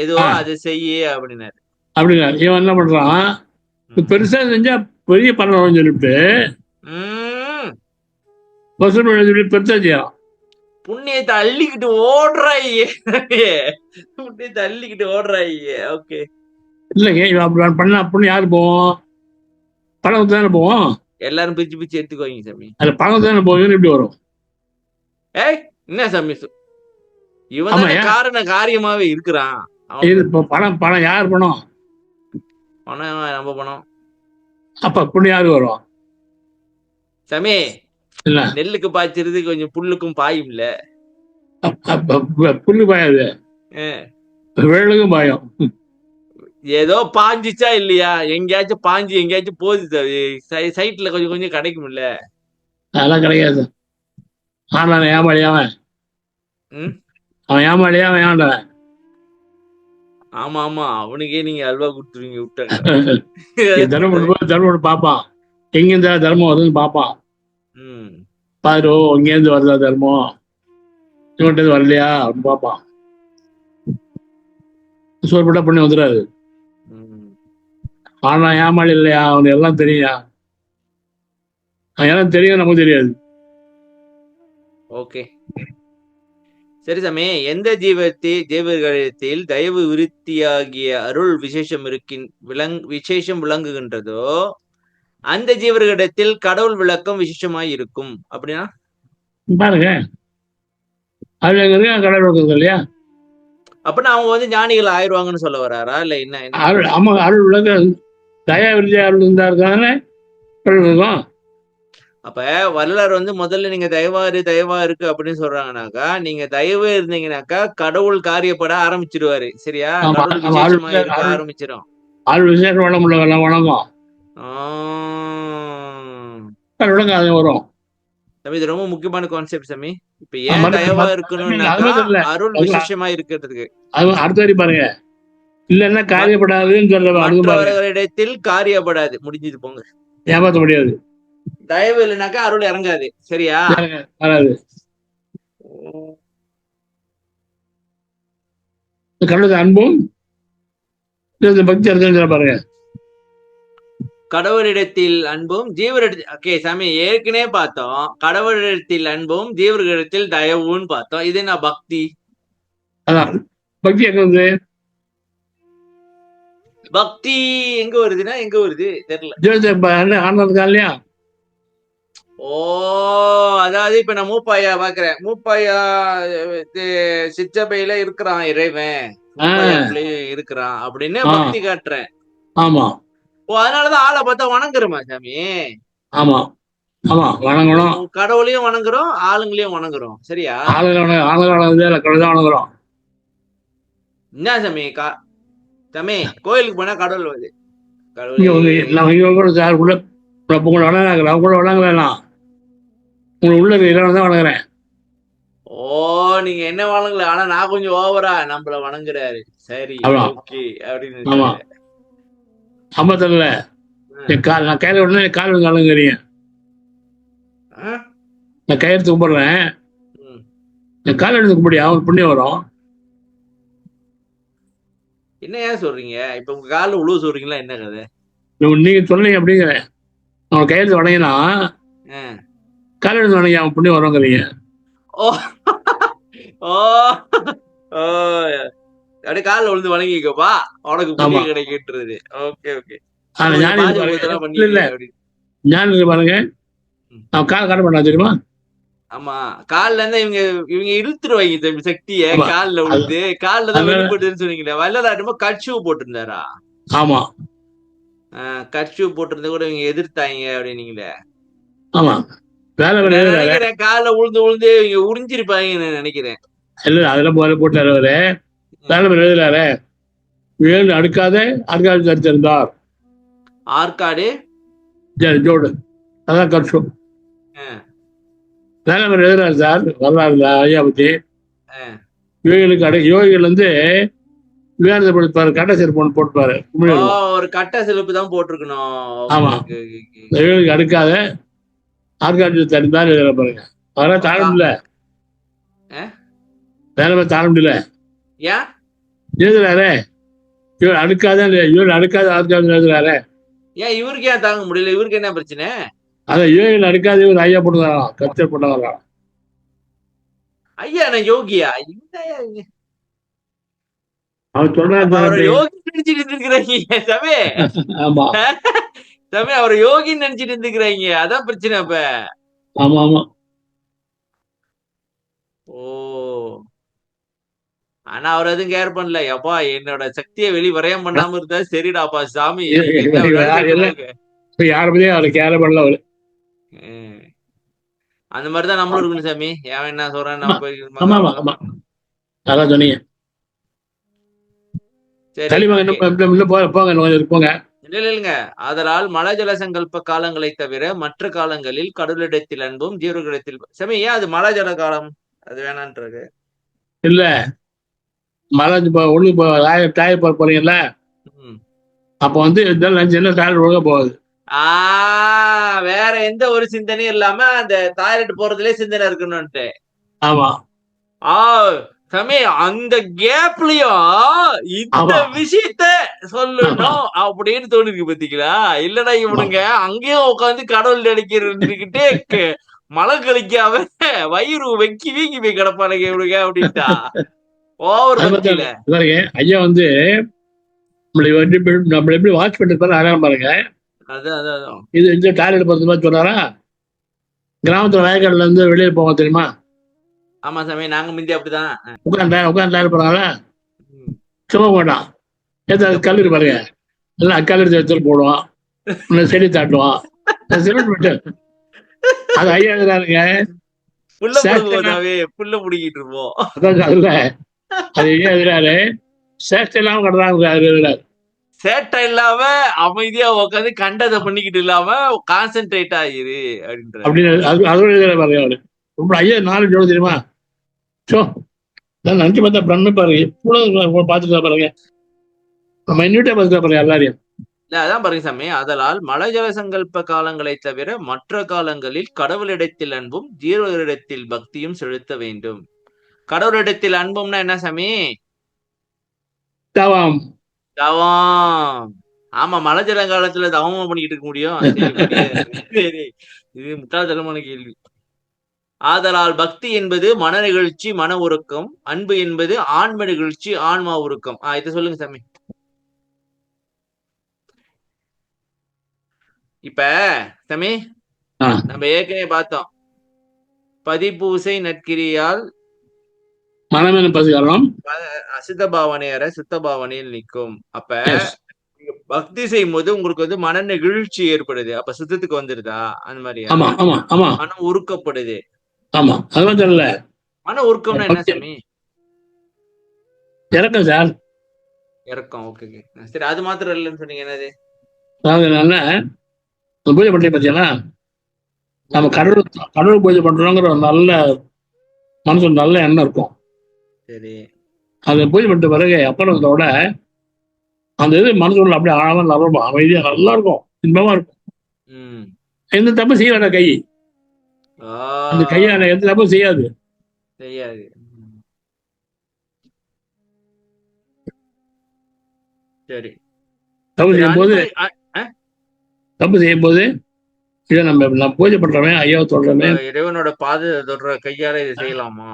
ஏதோ அதை செய்ய அப்படின்னாரு. இவன் என்ன பண்றான், பெருசா செஞ்சா பெரிய பண்ணணும்னு சொல்லிட்டு பெருசா செய்யறான். புண்ணியத்தை அள்ளிக்கிட்டு ஓடுறாயே, புண்ணியத்தை அள்ளிக்கிட்டு ஓடுறாயே. ஓகே, இல்லைங்க, இவன் பண்ணா புண்ணியம் யாரு போவோம்? பணம் தானே போவோம். எல்லாரும் பிரிச்சு பிரிச்சு எடுத்துக்குவாங்க சாமி. அது பணம் தானே போகுதுன்னு எப்படி வரும்? என்ன சாமி, இவன் காரண காரியமாவே இருக்கிறான். பணம் யார் பணம்? பணம் நம்ம பணம். அப்ப புண்ணியம் யாரு வரும் சாமி? நெல்லுக்கு பாய்ச்சிருது கொஞ்சம் புல்லுக்கும் பாயும் இல்ல? புல்லு பாயாது, வேலுக்கும் பாயும். ஏதோ பாஞ்சிச்சா இல்லையா? எங்கேயாச்சும் பாஞ்சு எங்கேயாச்சும் போகுது, சைட்ல கொஞ்சம் கொஞ்சம் கிடைக்கும் இல்ல? அதெல்லாம் கிடைக்காது. ஆனா ஏமாளி அவன் ஏமாளியா அவன் ஏமாண்டவன். ஆமா ஆமா, அவனுக்கே நீங்க அல்வா கொடுத்துருவீங்க விட்டாங்க. தர்மம் பாப்பான், எங்கிருந்தா தர்மம் வருதுன்னு பாப்பான். பாரு, இங்கேருந்து வருதா தர்மம், இவன்ட்டு வரலையா அப்படின்னு பாப்பான். சோறுபட்டா பண்ணி வந்துடாது. ஆனா ஏமாளி இல்லையா, அவனுக்கு எல்லாம் தெரியா, எல்லாம் தெரியும், நமக்கு தெரியாது. ஓகே, சரி சாமி. எந்த ஜீவர்களிடத்தில் தயவு விருத்தியாகிய அருள் விசேஷம் விளங்குகின்றதோ அந்த ஜீவர்களிடத்தில் கடவுள் விளக்கம் விசேஷமாய் இருக்கும். அப்படின்னா பாருங்க, கடவுள் விளக்கம் இல்லையா? அப்படின்னா அவங்க ஞானிகள் ஆயிடுவாங்கன்னு சொல்ல வர்றாரா? இல்ல என்ன? அருள் விளக்கம் தயா விருதியா இருந்தா இருக்காதானே கடவுள் இருக்கும். அப்ப வள்ளலார் முதல்ல நீங்க தயவா இருக்கு அப்படின்னு சொல்றாங்கனாக்கா, நீங்க தயவே இருந்தீங்கன்னாக்கா கடவுள் காரியப்பட ஆரம்பிச்சிருவாரு. சரியா? ஆமா, கடவுள் நம்ம விசேஷமா இருக்க ஆரம்பிச்சிடும். ஆள் விசேஷம் வணங்கும். விளங்க அது வரும். சாமி இது ரொம்ப முக்கியமான கான்செப்ட் சாமி. இப்ப அது ஏன் மாதிரி தயவா அது இருக்கணும்னாக்கா மாதிரி இல்ல. அருள் விசேஷமா இருக்கிறதுக்கு. அது அடுத்த வரி பாருங்க. இல்லைன்னா காரியப்படாதுன்னு சொல்ற அடுத்து பாருங்க. மற்றவர்களிடத்தில் காரியப்படாது. முடிஞ்சது போங்க. ஏமாத்த முடியாது. தயவு இல்லைனாக்கா அருள் இறங்காது. சரியா? வராது. கடவுளுக்கு அன்பும் பக்தி இருக்குன்னு பாருங்க. கடவுளிடத்தில் அன்பும் ஜீவரிடத்தில். ஓகே சாமி, ஏற்கனவே பார்த்தோம். கடவுளிடத்தில் அன்பும் ஜீவர்களிடத்தில் தயவுன்னு பார்த்தோம். இது என்ன பக்தி? அதான் பக்தி எங்க வந்து பக்தி எங்க வருதுன்னா எங்க வருது தெரியல. ஆனதுக்கா இல்லையா? ஓ, அதாவது இப்ப நான் மூப்பாயா பாக்குறேன். மூப்பாயா சிற்றபையில இருக்கிறான் இறைவன், மூப்பாயாக்குள்ளேயும் இருக்கிறான் அப்படின்னு பக்தி காட்டுறேன். ஆமா. ஓ, அதனாலதான் ஆளை பார்த்தா வணங்குறோமா சாமி? ஆமா ஆமா, வணங்கணும். கடவுளையும் வணங்குறோம், ஆளுங்களையும் வணங்குறோம். சரியா? வணங்குறோம். என்ன சாமி சாமி கோயிலுக்கு போனா கடவுள் வருது. உள்ள தான் வணங்குறேன். ஓ, நீங்க என்ன வணங்கல, ஆனா நான் கொஞ்சம் ஓவரா நம்மள வணங்குறாரு. சரி, ஓகே அப்படின்னு. ஆமா, சம்பத்தல்ல நான் கையில உடனே கால் வந்து வணங்குறீங்க. நான் கையெழுத்து கும்பிடுறேன், என் கால் எடுத்து கும்பிடியா அவனுக்கு புண்ணியம் வரும். என்ன ஏன் சொல்றீங்க? இப்ப உங்க கால உழுவ சொல்றீங்களா? என்ன கதை நீங்க சொன்னீங்க அப்படிங்கிறேன். அவன் கையெழுத்து வணங்கினா கால் எடுத்து வணங்கி அவன் புண்ணியம் வருங்கிறீங்க. ஓ ஓ ஓ, அப்படியே காலில் விழுந்து வணங்கிக்கப்பா, உனக்கு புண்ணியம் கிடைக்கின்றது. Okay okay. பாருங்க, அவன் கால் காட்ட மாட்டான் தெரியுமா? ஆமா, கால்ல இருந்தா இவங்க இழுத்துருவாங்க சக்திய. கால்ல விழுந்து கால்ல தான் வெளிப்படுதுன்னு சொன்னீங்களே. வள்ளலாருமா கட்சிவு போட்டிருந்தாரா? ஆமா, கட்சிவு போட்டிருந்தா கூட இவங்க எதிர்த்தாங்க அப்படின்னீங்களே. ஆமா, நினைக்கிறேன் கால்ல உழுந்து உழுந்து இவங்க உறிஞ்சிருப்பாங்கன்னு நினைக்கிறேன். இல்ல அதெல்லாம் போல போட்டாரு அவரு. வேலை எழுதுறாரு, வேலு அடுக்காத ஆற்காடு தரித்திருந்தார். ஆற்காடு ஜோடு, அதான் கட்சு. வேலை எழுதுறாரு சார். வரலாறு ஐயா பத்தி யோகிகள் விவேகானந்த கொடுப்பாரு, கட்ட செருப்பு ஒன்று போட்டுப்பாரு. ஒரு கட்ட செருப்பு தான் போட்டிருக்கணும். ஆமா, யோகிகளுக்கு அடுக்காத ஆற்காடு தரிந்தார் எழுதுற பாருங்க. அதெல்லாம் தாழ முடியல, வேலை தாழ முடியல. ஏன் எழுதுறாரு? இவர் அடுக்காத ஆற்காடு எழுதுறாரு. ஏன் இவருக்கு ஏன் தாங்க முடியல? இவருக்கு என்ன பிரச்சனை? அதான் யோகிகள் அடுக்காது இவர் ஐயா போட்டுதான் கச்சர் போட்டவரா. ஐயா நான் யோகியா? அவர் சொல்றாரு யோகி நினைச்சிட்டு இருந்துக்கிறாங்க சமே. ஆமா சமே, அவர் யோகின்னு நினைச்சிட்டு இருந்துக்கிறாங்க. அதான் பிரச்சனை அப்ப. ஆமா ஆமா. ஓ, ஆனா அவர் எதுவும் கேர் பண்ணல. எப்பா என்னோட சக்தியை வெளிவரையம் பண்ணாம இருந்தா சரிடாப்பா சாமி. யாருமே அவரை கேர பண்ணல அவரு. அந்த மாதிரிதான் நம்மளும் இருக்கணும் சாமி. ஏன் என்ன சொல்றேன் நம்ம அதான் சொன்னீங்க. போங்க. இல்லைங்க. ஆதலால் மழை ஜல சங்கல்ப காலங்களை தவிர மற்ற காலங்களில் கடவுளிடத்தில் அன்பும் ஜீவர்களிடத்தில். சாமி ஏன் அது மழை ஜல காலம் அது வேணான்றது? இல்ல, மழை ஒண்ணு போறீங்கல்ல, அப்ப என்ன டாய்லெட் ஒழுங்கா போகுது. வேற எந்த ஒரு சிந்தனையும் இல்லாம அந்த டாய்லெட் போறதுலயே சிந்தனை இருக்கணும்ட்டு. ஆமா, சாமி அந்த கேப்லயும் இந்த விஷயத்த சொல்லணும் அப்படின்னு தோணுது பாத்தீங்களா? இல்லடா இவனுங்க அங்கேயும் உட்காந்து கடவுள் நினைக்கிட்டு மழை கழிக்காம வயிறு வெக்கி வீங்கி போய் கிடப்பானுங்க இவனுங்க அப்படின்ட்டா ஓவர் பக்தியில. ஐயா நம்மள எப்படி வாட்ச் பண்ணிருப்பாரு அதான் பாருங்க. இது இந்த டாய்லெட் போறது மாதிரி சொன்னாரா? கிராமத்துல வயக்காடுல இருந்து வெளியே போவோம் தெரியுமா? ஆமா சாமி, நாங்க முந்தி அப்படிதான் உட்காந்து டாய்லெட் போறாங்களா? சும்மா போட்டான் ஏதாவது கல்லூரி பாருங்க, எல்லாம் அக்கால எடுத்து போடுவான், செடி தாட்டுவான், சிமெண்ட் விட்டு அது ஐயா எழுதுறாருங்க. புல்ல புடுங்குவதாவே புல்ல புடுங்கிட்டு இருப்போம். அதான் அதுல அது ஐயா எழுதுறாரு, சேஷ்டை இல்லாம கடறாங்க. சேட்டை இல்லாம அமைதியா உட்காந்து கண்டதை பண்ணிக்கிட்டு இல்லாம கான்சென்ட்ரேட் ஆகிரு அப்படின்ற அப்படின்னு அதோட எழுதுற பாருங்க அவரு. ரொம்ப ஐயா நாலு ஜோடி தெரியுமா? சோ நான் நினைச்சு பார்த்தா பிரம்ம பாருங்க, கூட பார்த்துட்டு பாருங்க, நம்ம இன்னிட்டே பார்த்துட்டு பாருங்க எல்லாரையும். இல்ல அதான் பாருங்க சாமி. ஆதலால் மலஜல சங்கல்ப காலங்களை தவிர மற்ற காலங்களில் கடவுளிடத்தில் அன்பும் ஜீவர்களிடத்தில் பக்தியும் செலுத்த வேண்டும். கடவுளிடத்தில் அன்பும்னா என்ன சாமி? தவம். தவம். ஆமா, மலஜல காலத்துல தவமா பண்ணிக்கிட்டு இருக்க முடியும்? சரி, இது முட்டாள்தனமான கேள்வி. ஆதலால் பக்தி என்பது மன நிகழ்ச்சி, மன உருக்கம். அன்பு என்பது ஆன்ம நிகழ்ச்சி, ஆன்மா உருக்கம். இதை சொல்லுங்க சாமி. இப்ப சாமி நம்ம ஏற்கனவே பார்த்தோம், பதிப்பூசை நற்கிரியால் மனமென பசுகாலம் அசுத்த பாவனையற சுத்த பாவனையில் நிற்கும். அப்ப பக்தி செய்யும் போது உங்களுக்கு வந்து மன நெகிழ்ச்சி ஏற்படுது, அப்ப சுத்தத்துக்கு வந்துருதா? அந்த மாதிரி மனம் உருக்கப்படுது. ஆமா, அதெல்லாம் தெரியல. மன உருக்கம்னா என்ன சாமி? இறக்கம் சார், இறக்கம். ஓகே, சரி, அது மாத்திரம் இல்லைன்னு சொன்னீங்க. என்னது? பூஜை பண்றீங்க பார்த்தீங்களா, நம்ம கடவுள் பூஜை பண்றோங்கிற ஒரு நல்ல மனசு, நல்ல எண்ணம் இருக்கும். சரி, அதை பூஜை பண்ணிட்ட பிறகு அப்புறம் இதோட அந்த இது மனசுக்குள்ள அப்படியே ஆழமா நல்லா அமைதியா நல்லா இருக்கும், இன்பமா இருக்கும். எந்த தப்பு செய்யாத கை, அந்த கையால எந்த தப்பும் செய்யாது. சரி, தப்பு செய்யும் போது இதை நம்ம பூஜை பண்றவன் ஐயாவை தொடரவன் இறைவனோட பாத தொடர கையால இதை செய்யலாமா?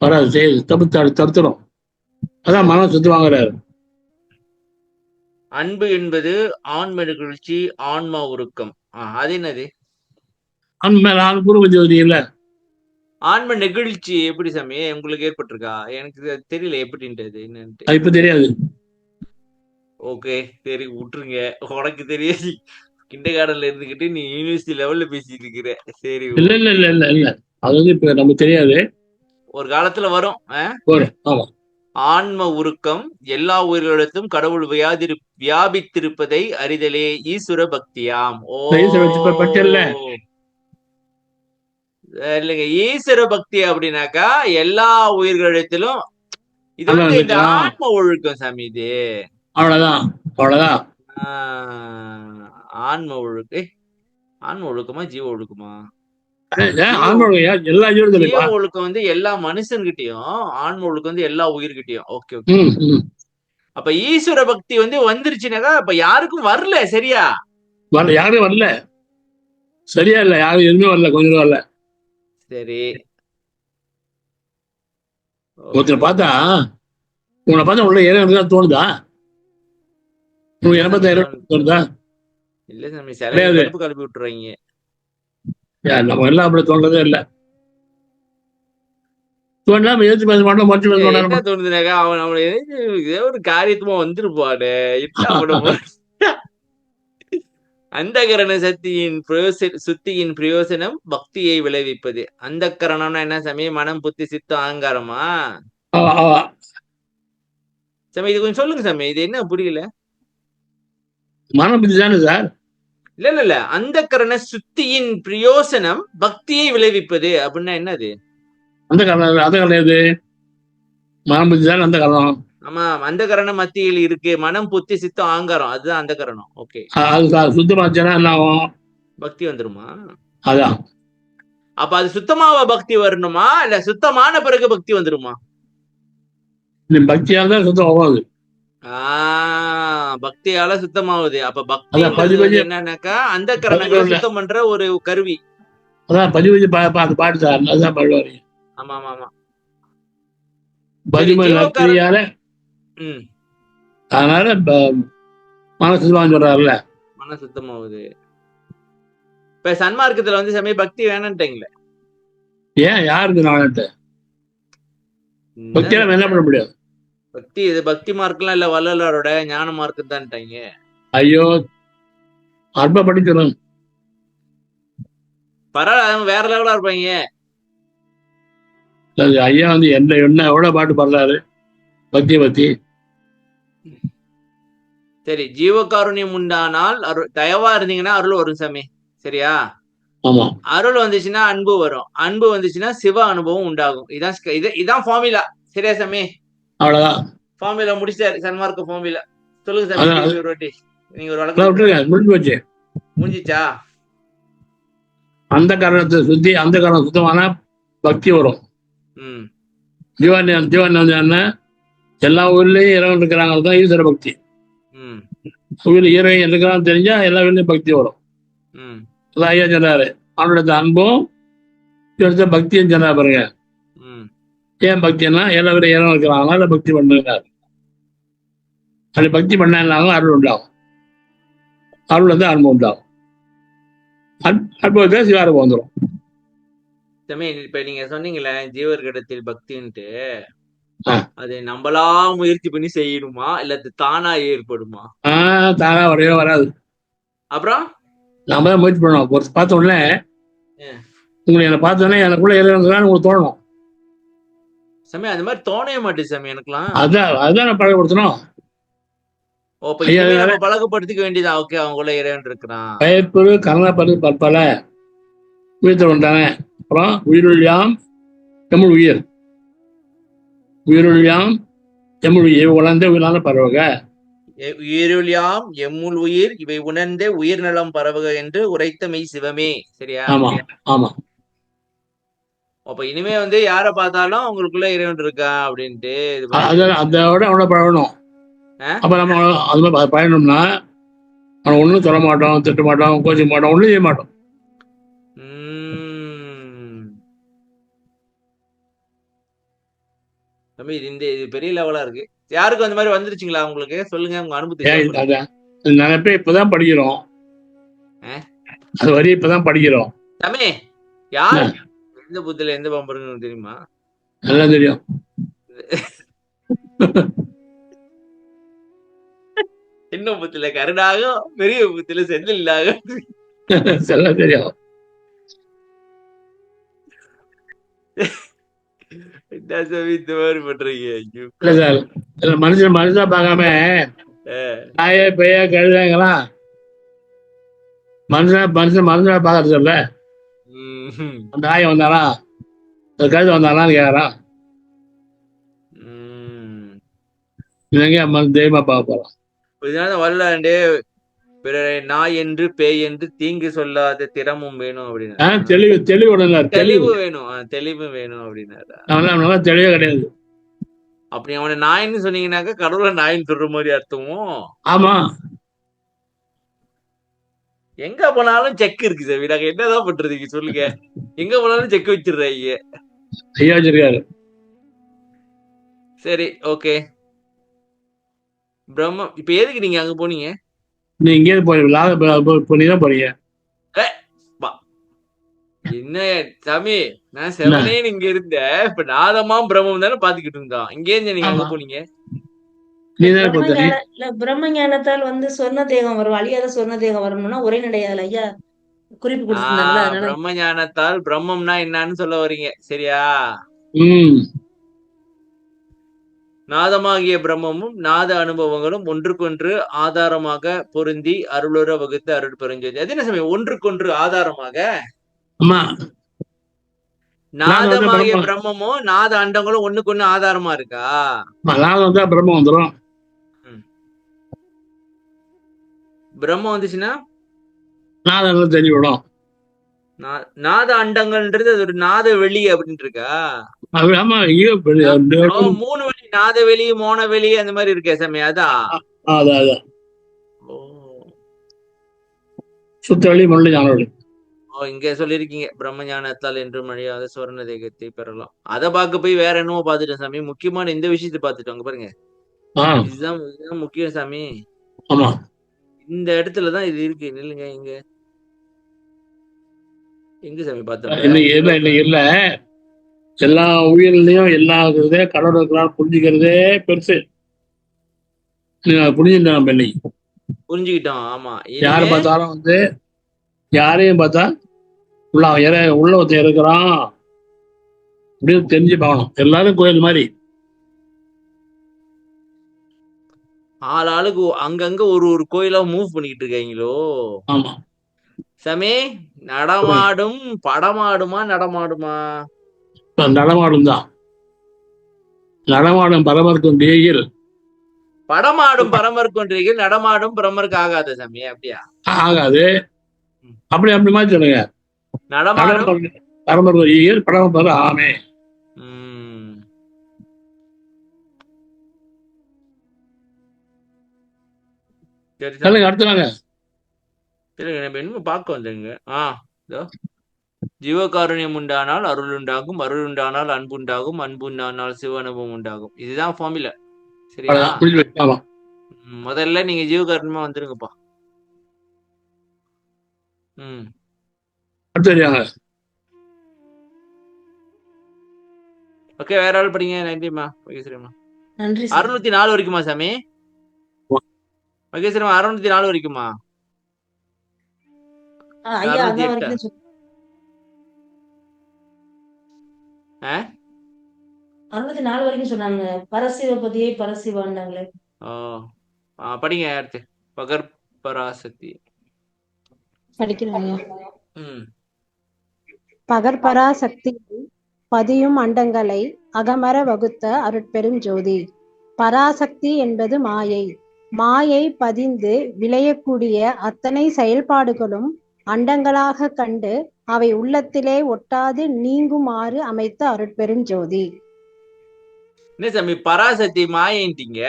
வராது, செய்யுது, தப்பு தடுத்துரும். அதான் மனம் சுத்து வாங்குறாரு. அன்பு என்பது ஆன்ம நிகழ்ச்சி, ஆன்மா உருக்கம். அது என்னது? பூர்வ ஜோதி இல்ல, ஆன்ம நெகிழ்ச்சி எப்படி சாமி உங்களுக்கு ஏற்பட்டிருக்கா? எனக்கு தெரியல எப்படின்றது என்னன்னு. இப்ப தெரியாது. ஓகே, சரி, விட்டுருங்க. உனக்கு தெரியாது, கிண்டர் கார்டன்ல இருந்துகிட்டு நீ யூனிவர்சிட்டி லெவல்ல பேசிட்டு இருக்கிற. சரி, இல்ல இல்ல இல்ல இல்ல இல்ல அது வந்து இப்ப நமக்கு தெரியாது, ஒரு காலத்துல வரும். ஆன்ம உருக்கம் எல்லா உயிர்களிடத்தும் கடவுள் வியாபித்திருப்பதை அறிதலே ஈஸ்வர பக்தியாம். இல்லைங்க, ஈஸ்வர பக்தி அப்படின்னாக்கா எல்லா உயிர்களிடத்திலும் இது வந்து இந்த ஆன்ம ஒழுக்கம் சாமி. இது அவ்வளவுதான், அவ்வளவுதான். ஆன்ம ஒழுக்க ஆன்ம ஒழுக்கமா ஜீவ ஒழுக்கமா? எல்லா ஜீவ ஒழுக்கம் வந்து எல்லா மனுஷன்கிட்டயும், ஆன்ம ஒழுக்கம் வந்து எல்லா உயிர்கிட்டயும். Okay okay. அப்ப ஈஸ்வர பக்தி வந்து வந்துருச்சுனாக்கா அப்ப யாருக்கும் வரல, சரியா? யாரும் வரல, சரியா? இல்ல, யாரும் எதுவுமே வரல, கொஞ்சம் வரல. சரி, ஒருத்தர் பார்த்தா உங்களை பார்த்தா உள்ள ஏதாவது தோணுதா? தோணுதா? இல்ல சாமி, சில கலப்பி விட்டுறாங்க. நம்ம எல்லாம் அப்படி தோன்றதே இல்ல. தோணுதுனாக்கா அவன் ஏதோ ஒரு காரியத்துமா வந்துருப்பானே. அந்த கரண சுத்தியின் பிரயோசனம் பக்தியை விளைவிப்பது. அந்த கரணம்னா என்ன சாமி? மனம், புத்தி, சித்தம், அகங்காரமா சாமி? இது கொஞ்சம் சொல்லுங்க சாமி, இது என்ன புரியல? மனம் புத்தி தானே சார்? இல்ல இல்ல, அந்த கரண சுத்தியின் பிரயோசனம் பக்தியை விளைவிப்பது அப்படின்னா என்னது? அந்த கரணம் எது? மனம் புத்தி தானே அந்த கரணம். ஆமா, அந்த கரணம் மத்தியில் இருக்கு. மனம், புத்தி, சித்தம், அகங்காரம், அதுதான் அந்த கரணம். ஓகே, சுத்தமாச்சுன்னா என்ன ஆகும்? பக்தி வந்துருமா? அதான். அப்ப அது சுத்தமாவ பக்தி வரணுமா, இல்ல சுத்தமான பிறகு பக்தி வந்துருமா? பக்தியால தான் சுத்தம் ஆகாது. பக்தியால சுத்தமாகுது. அப்ப பக்தி என்னன்னாக்கா அந்த கரணங்களை சுத்தம் பண்ற ஒரு கருவி. அதான் பதிவு பாட்டு சார், அதுதான் பாடுவாரு. ஆமா ஆமா ஆமா, பதிமூணு. அதனால மன சுத்தமான்னு சொல்றாருல, மன சுத்தமாகுது. இப்ப சன்மார்க்கத்துல வந்து சமய பக்தி வேணான்ட்டீங்களே, ஏன்? யாருக்கு நான் பக்தியெல்லாம் என்ன பண்ண முடியாது? பக்தி இது பக்தி மார்க்லாம் இல்ல, வள்ளலாரோட ஞான மார்க்கு தான்ட்டாங்க. ஐயோ, அற்ப படிக்கணும். பரவாயில்ல, அவங்க வேற லெவலா இருப்பாங்க. அது ஐயா வந்து என்ன எவ்வளவு பாட்டு பாடுறாரு பக்தியை பத்தி. சரி, ஜீவகாருண்யம் உண்டானால் தயவா இருந்தீங்கன்னா அருள் வரும் சாமி. சரியா? ஆமா, அருள் வந்துச்சுன்னா அன்பு வரும், அன்பு வந்துச்சுன்னா சிவ அனுபவம் உண்டாகும். இதான் ஃபார்முலா. சரியா சாமி? அவ்வளவுதான். ஃபார்முலா முடிச்சாரு, சன்மார்க்க ஃபார்முலா. சொல்லுங்க சாமி, அதான் திருப்பி ஒரு வாட்டி. நீங்க ஒரு அதான் வழக்கம் விட்டுருங்க, முடிஞ்சு போச்சு. முடிஞ்சிச்சா? அந்த காரணத்தை சுத்தி அந்த காரணம் சுத்தமான பக்தி வரும். ம் ஜீவன் வந்து என்ன, எல்லா ஊர்லயும் இறைவன் இருக்கிறாங்க, தான் ஈஸ்வர பக்தி. ம் ஊர்ல இறைவன் இருக்கிறான்னு தெரிஞ்சா எல்லா ஊர்லயும் பக்தி வரும். ம் அதான் ஐயா சொன்னாரு, அவனோட அன்பும் இவர்கிட்ட பக்தியும் சொன்னார் பாருங்க. ம் ஏன் பக்தின்னா எல்லா ஊர்லயும் இறைவன் இருக்கிறாங்களா, அதை பக்தி பண்ணுறாரு. அப்படி பக்தி பண்ணாலும் அருள் உண்டாகும். அருள் வந்து அன்பு உண்டாகும். அற்புதத்தை சிவாருக்கு வந்துடும். சாமி, இப்ப நீங்க சொன்னீங்களே ஜீவர்களிடத்தில் பக்தின்ட்டு, ஆ. அது நம்மளா முயற்சி பண்ணி செய்யணுமா இல்ல அது தானா ஏற்படுமா? தானா வரவே வராது. அப்புறம் நாம தான் முயற்சி பண்ணணும். ஒரு பார்த்த உடனே உங்களுக்கு என்ன பார்த்த உடனே எனக்குள்ள இறைவன் உங்களுக்கு தோணணும். சாமி அது மாதிரி தோணவே மாட்டேது சாமி எனக்குலாம். அதுதான் நான் பழக்கப்படுத்தணும். நம்ம பழக்கப்படுத்திக்க வேண்டியதா? ஓகே, அவங்கள இறைவன் இருக்கிறான். பயப்பரு கரணப்பரு பற்பல உயிர்த்த கொண்டானே. அப்புறம் உயிருள்ளாம் எமுள் உயிர், உயிருள்ளாம் எமுள் உயிர் உணர்ந்த உயிரான பரவக. உயிருள்ளாம் எம்முள் உயிர் இவை உணர்ந்தே உயிர் நலம் பரவுக என்று உரைத்த மெய் சிவமே. சரியா? ஆமா ஆமா. அப்ப இனிமே வந்து யார பார்த்தாலும் அவங்களுக்குள்ள இறைவன் இருக்கா அப்படின்ட்டு அதோட அவனை பழகணும். அப்ப நம்ம அது மாதிரி பயணம்னா அவன் ஒண்ணும் சொல்ல மாட்டோம், திட்ட மாட்டோம், கோச்சிக்க மாட்டோம், ஒண்ணும் செய்ய மாட்டோம். தம்பி, இது பெரிய லெவலா இருக்கு. யாருக்கும் அந்த மாதிரி வந்துருச்சுங்களா உங்களுக்கு? சொல்லுங்க உங்க அனுபவத்தை. நினைப்பே இப்பதான் படிக்கிறோம், அது வரி இப்பதான் படிக்கிறோம். தம்பி, யார் எந்த புத்துல எந்த பம்பருன்னு தெரியுமா? நல்லா தெரியும். சின்ன புத்துல கருடாகும், பெரிய புத்துல செந்திலாகும். சொல்ல தெரியும். இந்த மாதிரி பண்றீங்க? இல்ல சார், மனுஷன் பார்க்காம நாயே பெய்ய கழுதாங்களா, மனுஷனை பாக்குறது சொல்ல. அந்த நாயை வந்தானா, கழுத வந்தானான்னு கேக்குறான். தெய்வமா பார்க்க போறோம். இதனால வரலாண்டே பிறரை நாய் என்று பேய் என்று தீங்கு சொல்லாத திறமும் வேணும் அப்படின்னு. தெளிவு வேணும், தெளிவு வேணும் அப்படின்னா தெளிவே கிடையாது. அப்படி அவனை நாயின்னு சொன்னீங்கன்னாக்க கடவுளை நாயின்னு சொல்ற மாதிரி அர்த்தமும். ஆமா, எங்க போனாலும் செக் இருக்கு சார். நாங்க என்னதான் பண்றதுக்கு சொல்லுங்க? எங்க போனாலும் செக் வச்சிடுறாங்க. ஐயா வச்சிருக்காரு. சரி, ஓகே. பிரம்மம், இப்ப எதுக்கு நீங்க அங்க போனீங்க? நீ இங்கே போறீங்க போறீங்க. என்ன சாமி, நான் செவனேன்னு இங்க இருந்தேன். இப்ப நாதமா பிரம்மம் தானே பாத்துக்கிட்டு இருந்தோம். இங்கே இருந்து நீங்க அங்க போனீங்க. பிரம்ம ஞானத்தால் வந்து சொர்ண தேகம் வரும், அழியாத சொர்ண தேகம் வரணும்னா ஒரே நடையால ஐயா குறிப்பு கொடுத்திருந்தாங்கல்ல. பிரம்ம ஞானத்தால் பிரம்மம்னா என்னன்னு சொல்ல வரீங்க. சரியா? நாதமாகிய பிரம்மமும் நாத அனுபவங்களும் ஒன்றுக்கொன்று ஆதாரமாக பொருந்தி அருளுற வகுத்து அருள் பெருஞ்சோதி. அது என்ன சமயம் ஒன்றுக்கொன்று ஆதாரமாக? நாதமாகிய பிரம்மமும் நாத அண்டங்களும் ஒண்ணுக்கு ஒண்ணு ஆதாரமா இருக்கா? பிரம்மம் வந்துடும். பிரம்மம் வந்துச்சுன்னா நாதங்கள் தெரிவிடும். நாத அண்டங்கள்ன்றது அது ஒரு நாத வெளி அப்படின்ட்டு இருக்கா? மூணு வெளி, நாத வெளி, மோன வெளி அந்த மாதிரி இருக்கே சமயம். அதான் சுத்த வெளி மொழி ஞானவெளி. இங்க சொல்லிருக்கீங்க பிரம்ம ஞானத்தால் என்றும் அழியாத சுவர்ண தேகத்தை பெறலாம். அதை பார்க்க போய் வேற என்னமோ பாத்துட்டேன் சாமி. முக்கியமான இந்த விஷயத்தை பாத்துட்டோங்க பாருங்க. இதுதான் முக்கியம் சாமி. இந்த இடத்துலதான் இது இருக்கு. இல்லைங்க, எங்க சாமி பார்த்தோம்? இல்ல எல்லா உயிரிலையும் எல்லா இதே கடவுள் இருக்கிறான்னு புரிஞ்சுக்கிறதே பெருசு. நீங்க புரிஞ்சுட்டேன் நம்ம இன்னைக்கு. புரிஞ்சுக்கிட்டோம். ஆமா. யாரை இனிமே பார்த்தாலும் வந்து யாரையும் பார்த்தா உள்ள ஒருத்தன் இருக்கிறான் அப்படின்னு தெரிஞ்சு பார்க்கணும். எல்லாரும் கோயில் மாதிரி. ஆளாளுக்கு அங்கங்க ஒரு ஒரு கோயிலா மூவ் பண்ணிக்கிட்டு இருக்காங்களோ. ஆமா, சாமி, நடமாடும் படமாடுமா நடமாடுமா? நடமாடும் தான். நடமாடும் பரமர்க்கும் தேயில் படமாடும் பரமர் கொன்றீர்கள், நடமாடும் பிரமருக்கு ஆகாத சாமி. அப்படியா? ஆகாது. அப்படி மாதிரி சொல்லுங்க. நடமாடும் பரமர் ஈயில் பரமர் பர ஆமே. சரி சாமி. சொல்லுங்க, அடுத்து வாங்க. இல்லைங்க, நம்ம இன்னும் பார்க்க வந்தேங்க. இதோ ஜீவகாருண்யம் உண்டானால் அருள் உண்டாகும், அருள் உண்டானால் அன்பு உண்டாகும், அன்பு உண்டானால் சிவ அனுபவம் உண்டாகும். இதுதான் ஃபார்முலா. சரியா? அவ்வளவுதான், புரிஞ்சு வச்சாமா. முதல்ல நீங்க ஜீவகாருண்யமா வந்துருங்கப்பா. அடுத்து தெரியாங்க. ஓகே, வேற ஆள் படிங்க. நன்றிம்மா மகேஸ்வரிம்மா. நன்றி. 604 வரைக்குமா சாமி? மகேஸ்வரிம்மா 604 வரைக்குமா? ஐயா, அதான் வரைக்கும் சொல்லு. 604 வரைக்கும் சொன்னாங்க. பரசிவபதியை பரசிவாண்டாங்களே. படிங்க. அடுத்து பகற்பராசக்தி படிக்கிறாங்க. பகற்பராசக்தி பதியும் அண்டங்களை அகமர வகுத்த அருட்பெரும் ஜோதி. பராசக்தி என்பது மாயை. மாயை பதிந்து விளையக்கூடிய அத்தனை செயல்பாடுகளும் அண்டங்களாக கண்டு அவை உள்ளத்திலே ஒட்டாது நீங்குமாறு அமைத்த அருட்பெரும் ஜோதி. என்ன சாமி பராசக்தி மாயன்ட்டீங்க?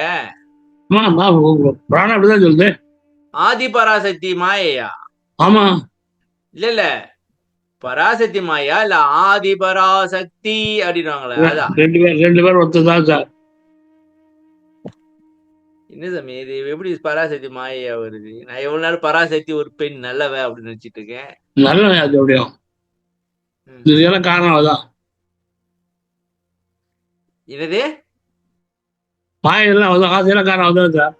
அப்படிதான் சொல்லுது. ஆதி பராசக்தி மாயையா? ஆமா. இல்ல பராசக்தி மாயா இல்ல ஆதி பராசக்தி அப்படின்வாங்களே, அதான். ரெண்டு பேர் ஒருத்ததான் சார். என்ன சாமி இது எப்படி பராசக்தி மாயா வருது? நான் எவ்வளவு நாள் பராசக்தி ஒரு பெண் நல்லவ அப்படின்னு நினைச்சிட்டு இருக்கேன். நல்ல அது எப்படியும் இதுக்கெல்லாம் காரணம் அதான். என்னது மாயெல்லாம் ஆசையெல்லாம் காரணம் அதான் சார்.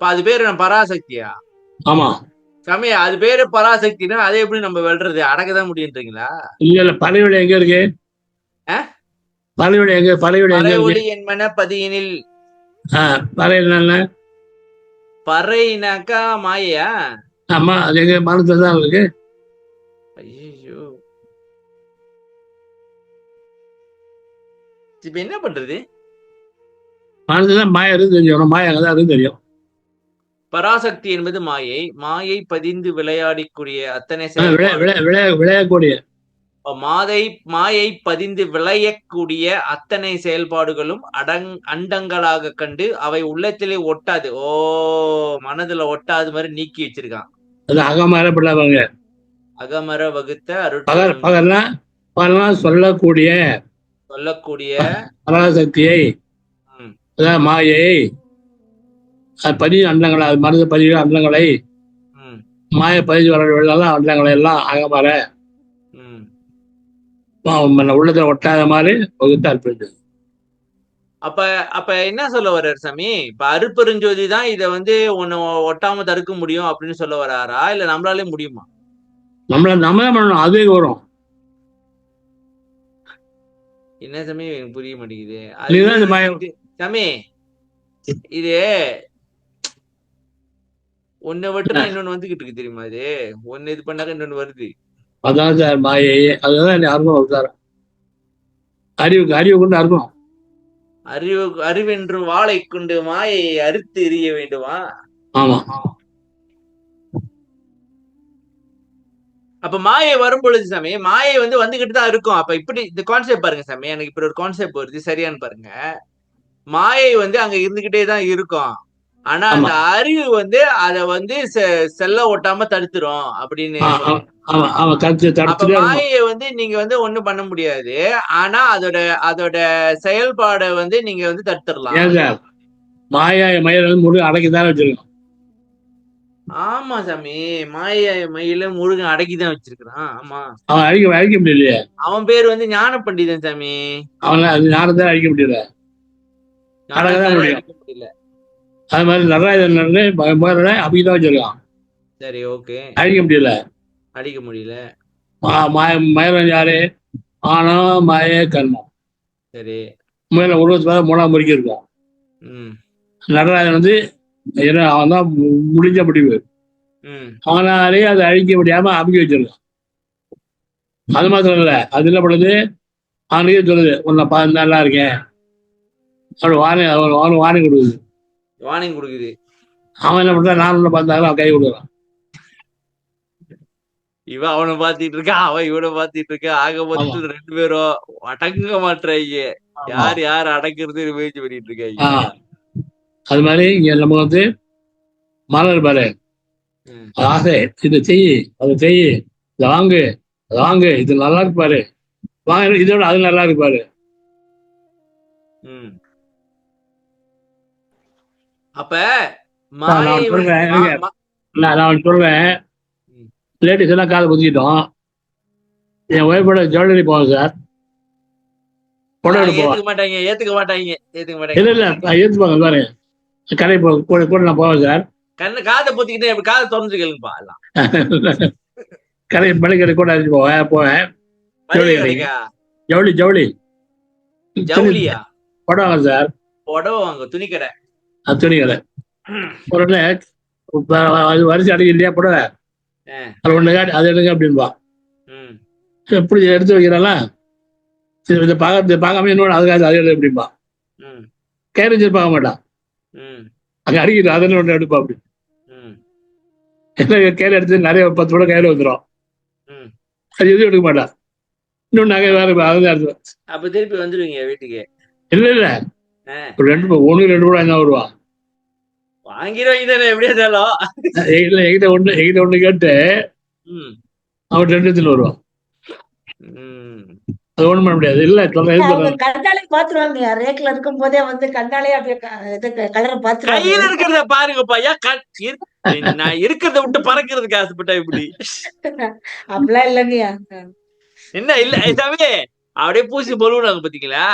அது பேரு நான் பராசக்தியா? ஆமா சாமி, அது பேரு பராசக்தினா அதை எப்படி நம்ம வெல்றது? அடக்கதான் முடியுன்றீங்களா? இல்ல பறையொலி எங்க இருக்கு? பறையொலி எங்க? பறையொலி என்பன பதியினில். பறையில பறையினாக்கா மாயா? ஆமா, அது எங்க மனசுல தான் இருக்கு. ஐயோ, இப்ப என்ன பண்றது? மனசுதான் மாயா இருக்கு தெரியும். மாயா அங்கதான் இருக்கு தெரியும். பராசக்தி என்பது மாயை. மாயை பதிந்து விளையாடிக்கூடிய அத்தனை விளையாடக்கூடிய மாயை பதிந்து விளையக்கூடிய அத்தனை செயல்பாடுகளும் அண்டங்களாக கண்டு அவை உள்ளத்திலே ஒட்டாது. மனதுல ஒட்டாது மாதிரி நீக்கி வச்சிருக்கான். அகமர பிள்ளைங்க அகமர வகுத்த அருள் சொல்லக்கூடிய பராசக்தியை மாயை பதிவு அண்டங்களை மருந்து பதிவு அண்டங்களை மாய பதிவு வர அண்டங்களை எல்லாம் அகமர உள்ளத்துல ஒட்டாத மாதிரி வகுத்து அற்புது. அப்ப என்ன சொல்ல வர்றாரு சாமி? இப்ப அருட்பெருஞ்சோதி தான் இத வந்து ஒன்னு ஒட்டாம தடுக்க முடியும் அப்படின்னு சொல்ல வர்றாரா, இல்ல நம்மளாலே முடியுமா? நம்ம பண்ணணும், அதுவே வரும். என்ன சாமி எனக்கு புரிய மாட்டேங்குது சாமி. இது ஒன்னு விட்டுனா இன்னொன்னு வந்துகிட்டு இருக்கு தெரியுமா? இது ஒன்னு இது பண்ணாக்க இன்னொன்னு வருது. அதான் சார் மாயை. அதுதான் அருமை அவதாரம். அறிவு கொண்டு அருணும். அறிவென்று வாளை கொண்டு மாயை அறுத்து எறிய வேண்டுமா? ஆமா. அப்ப மாயை வரும் பொழுது சாமி, மாயை வந்துகிட்டு தான் இருக்கும். அப்ப இப்படி இந்த கான்செப்ட் பாருங்க சாமி, எனக்கு இப்படி ஒரு கான்செப்ட் வருது. சரியான்னு பாருங்க. மாயை அங்க இருந்துகிட்டே தான் இருக்கும். ஆனா அந்த அறிவு அத செல்ல ஒட்டாம தடுத்துரும் அப்படின்னு. மாயை நீங்க ஒண்ணும் பண்ண முடியாது. ஆனா அதோட செயல்பாடை நீங்க தடுத்துடலாம். மாயா மயில முழு அடக்கிதான் வச்சிருக்கோம். ஆமா சாமி. மாய மயில முருகன் அடக்கிதான் வச்சிருக்கிறான். ஆமா. அவன் அழிக்க முடியலையே. அவன் பேர் வந்து ஞான பண்டிதன் சாமி. அவனை அது ஞானத்தை அழிக்க முடியல, அடக்கதான் ஞானத்தால முடியும். அடிக்க முடியல. அது மாதிரி நடராஜன் முதல்ல அப்படிதான் வச்சிருக்கான், சரி, ஓகே. அழிக்க முடியல. அடிக்க முடியல. மயிலம் யாரு? ஆணவம் மாய கர்மம். சரி. மேல உருவத்துல 3ஆம் முறைக்கு இருக்கும். ம். நடராஜன் வந்து அவன் தான் முடிஞ்ச முடிவு. ம். அவனாலே அதை அழிக்க முடியாம அமுக்கி வச்சிருக்கான். அது மாத்திரம் இல்ல, அது என்ன பண்ணுது, அவனுக்கே சொல்லுது உன்னை நல்லா இருக்கேன், அவனு வார்னிங் கொடுக்குது. வார்னிங் கொடுக்குது. அவன் என்ன பண்றான், நான் ஒண்ணு பார்த்தாலும் அவன் கை கொடுக்குறான். இவன் அவனை பாத்திட்டு இருக்கான், அவன் இவனை பாத்திட்டு இருக்கான். ஆக மொத்தத்துல 2 பேரும் அடங்க மாட்டாங்க. யார் அடக்குறது முயற்சி பண்ணிட்டு இருக்காங்க. அது மாதிரி இங்க நம்ம வந்து மலர் பாரு, ஆசை, இதை செய்யு, அதை செய்யு, இதை வாங்கு, அதை வாங்கு, இது நல்லா இருப்பாரு, வாங்க, இதோட அது நல்லா இருப்பாரு. அப்ப நான் சொல்றேன், லேடிஸ் எல்லாம் காதை புதிக்கிட்டோம். என் ஒய்ஃபோட ஜுவல்லரி போவோம் சார், ஏத்துக்க மாட்டாங்க. இல்ல ஏத்துப்பாங்க பாரு, கடை கூட நான் போவேன் சார். காதை பொத்திக்கிட்டு எப்படி காதை திறந்து கேளுங்கப்பா எல்லாம். கடை மளிகை கூட அடிச்சு போவேன். ஜவுளி ஜவுளியா? புடவை சார், புடவை வாங்க, துணி கடை. துணி கடை. உடனே அது வரிசை அடிக்க இல்லையா புடவை, அது ஒண்ணு காட்டி அது எடுங்க அப்படின்பா. எப்படி எடுத்து வைக்கிறாளா, இதை பார்க்காம இன்னொன்று அதுக்காக அது எடு அப்படின்பா. கயிறு பார்க்க மாட்டான், அங்க அடிக்கிட்டு அதெல்லாம் ஒன்று எடுப்பா. அப்படி என்ன கயிறு எடுத்து நிறைய 10 கூட கயிறு வந்துடும், அது எதுவும் எடுக்க மாட்டான். இன்னொன்னு நகை வேற அதான் எடுத்துவேன். அப்ப திருப்பி வந்துடுவீங்க வீட்டுக்கு? இல்ல 1-2 கூட என்ன வருவான், வாங்கிடுவாங்க தானே எப்படியா இருந்தாலும். இல்ல எங்கிட்ட ஒண்ணு கேட்டு அவன் 2 இடத்துல வருவான். அது ஒண்ணும் பண்ண முடியாது. இல்ல கண்ணாலே பாத்துருவாங்க, ரேக்ல இருக்கும் போதே வந்து கண்ணாலே அப்படியே கலரை பாத்துருவாங்க. கையில இருக்கிறத பாருங்கப்பா, நான் இருக்கிறத விட்டு பறக்கிறதுக்கு ஆசைப்பட்டா இப்படி அப்படிலாம் இல்லைங்கயா. என்ன இல்ல சாமி, அப்படியே பூசி பொழுவுனாங்க பாத்தீங்களா?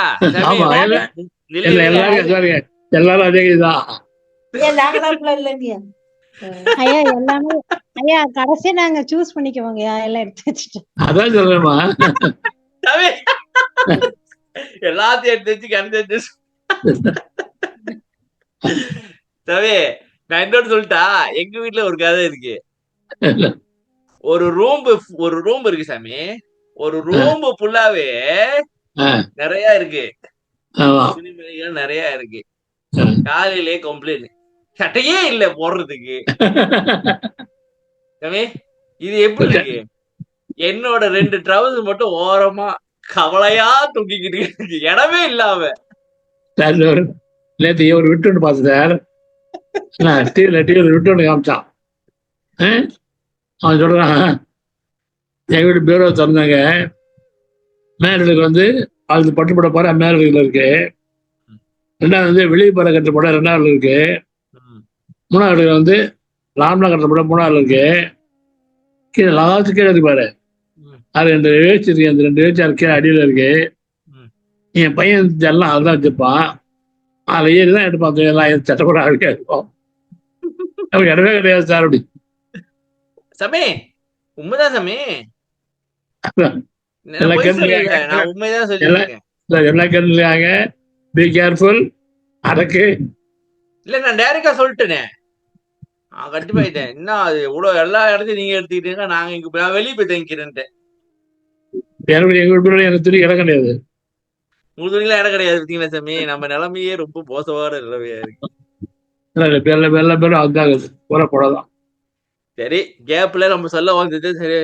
எல்லாரும் அதே இதுதான். ஐயா எல்லாமே ஐயா கடைசியா நாங்க சூஸ் பண்ணிக்குவோங்க எல்லாம் எடுத்து வச்சுட்டு. அதான் சொல்றேம்மா, எல்லாத்தையும் எடுத்து வச்சு கணக்கு தவே. நான் இன்னொன்னு சொல்லிட்டா, எங்க வீட்டுல ஒரு கதை இருக்கு. ஒரு ரூம் இருக்கு சாமி, ஒரு ரூம் ஃபுல்லாவே நிறைய இருக்கு, துணிமணிகள் நிறைய இருக்கு. காலையிலே கம்ப்ளைண்ட், சட்டையே இல்ல போடுறதுக்கு. இது எப்படி இருக்கு? என்னோட 2 ட்ரவுசர் மட்டும் ஓரமா கவலையா தூக்கிக்கிட்டு இருக்கு, இடமே இல்லாம. நேற்று ஒரு விட்டு பார்த்தேன், விட்டு காமிச்சான். அவன் சொல்றான், எங்க வீட்டு பீரோ திறந்தாங்க, மேலுக்கு வந்து அது பட்டுப்பட போற மேலுக்குல இருக்கு, 2வது வந்து வெளியே போற கட்ட போட 2வது இருக்கு, 3வது வந்து நார்மலா கட்ட போட 3வது இருக்கு, கீழே லாஸ்ட் கீழே இருக்கு பாரு, அது 2 வேச்சு இருக்கு, அந்த 2 வேச்சு அது கீழே அடியில இருக்கு. என் பையன் எல்லாம் அதுதான் வச்சிருப்பான், அதுல ஏறி தான் எடுப்பான், எல்லாம் சட்டப்பட ஆளுக்கே இருப்போம். அவருக்கு இடமே கிடையாது சார். அப்படி சமே உண்மைதான் சாமி, உண்மைதான் சொல்லிருக்காங்க. பி கேர்ஃபுல், அடக்கு. இல்ல நான் டைரக்டா சொல்லிட்டேனே, கண்டிப்பாயிட்டேன். என்ன அது இவ்வளவு எல்லா இடத்தையும் நீங்க எடுத்துக்கிட்டீங்க, நாங்க இங்க வெளியே போய் தங்கிக்கிறேன்ட்டு. எனக்கு துணி இடம் கிடையாது, உங்க துணிலாம் இடம் கிடையாது. பார்த்தீங்களா சாமி, நம்ம நிலைமையே ரொம்ப மோசமான நிலைமையா இருக்கு. சரி, கேப்ல நம்ம சொல்ல வந்தது சரி,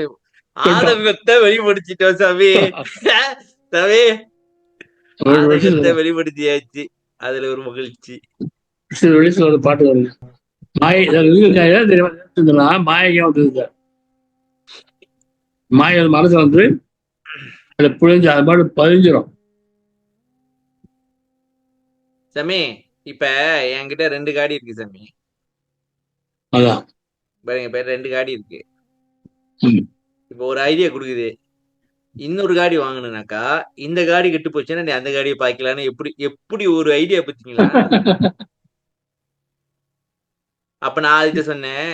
ஆதங்கத்தை வெளிப்படுத்திட்டோம் சாமி. சாமி ஆதங்கத்தை வெளிப்படுத்தியாச்சு, அதுல ஒரு மகிழ்ச்சி. ஒரு பாட்டு வருது, மாயக்கே வந்து மாய மனசு வந்து புழிஞ்சு அது மாதிரி பதிஞ்சிடும். சாமி இப்ப என்கிட்ட 2 காடி இருக்கு சாமி. அதான் பாருங்க இப்ப 2 காடி இருக்கு. ம். இப்போ ஒரு ஐடியா கொடுக்குது, இன்னொரு காடி வாங்கணும்னாக்கா இந்த காடி கெட்டு போச்சுன்னா நீ அந்த காடியை பாய்க்கலான்னு எப்படி எப்படி ஒரு ஐடியா பார்த்தீங்களா? அப்ப நான் அதுக்கு சொன்னேன்,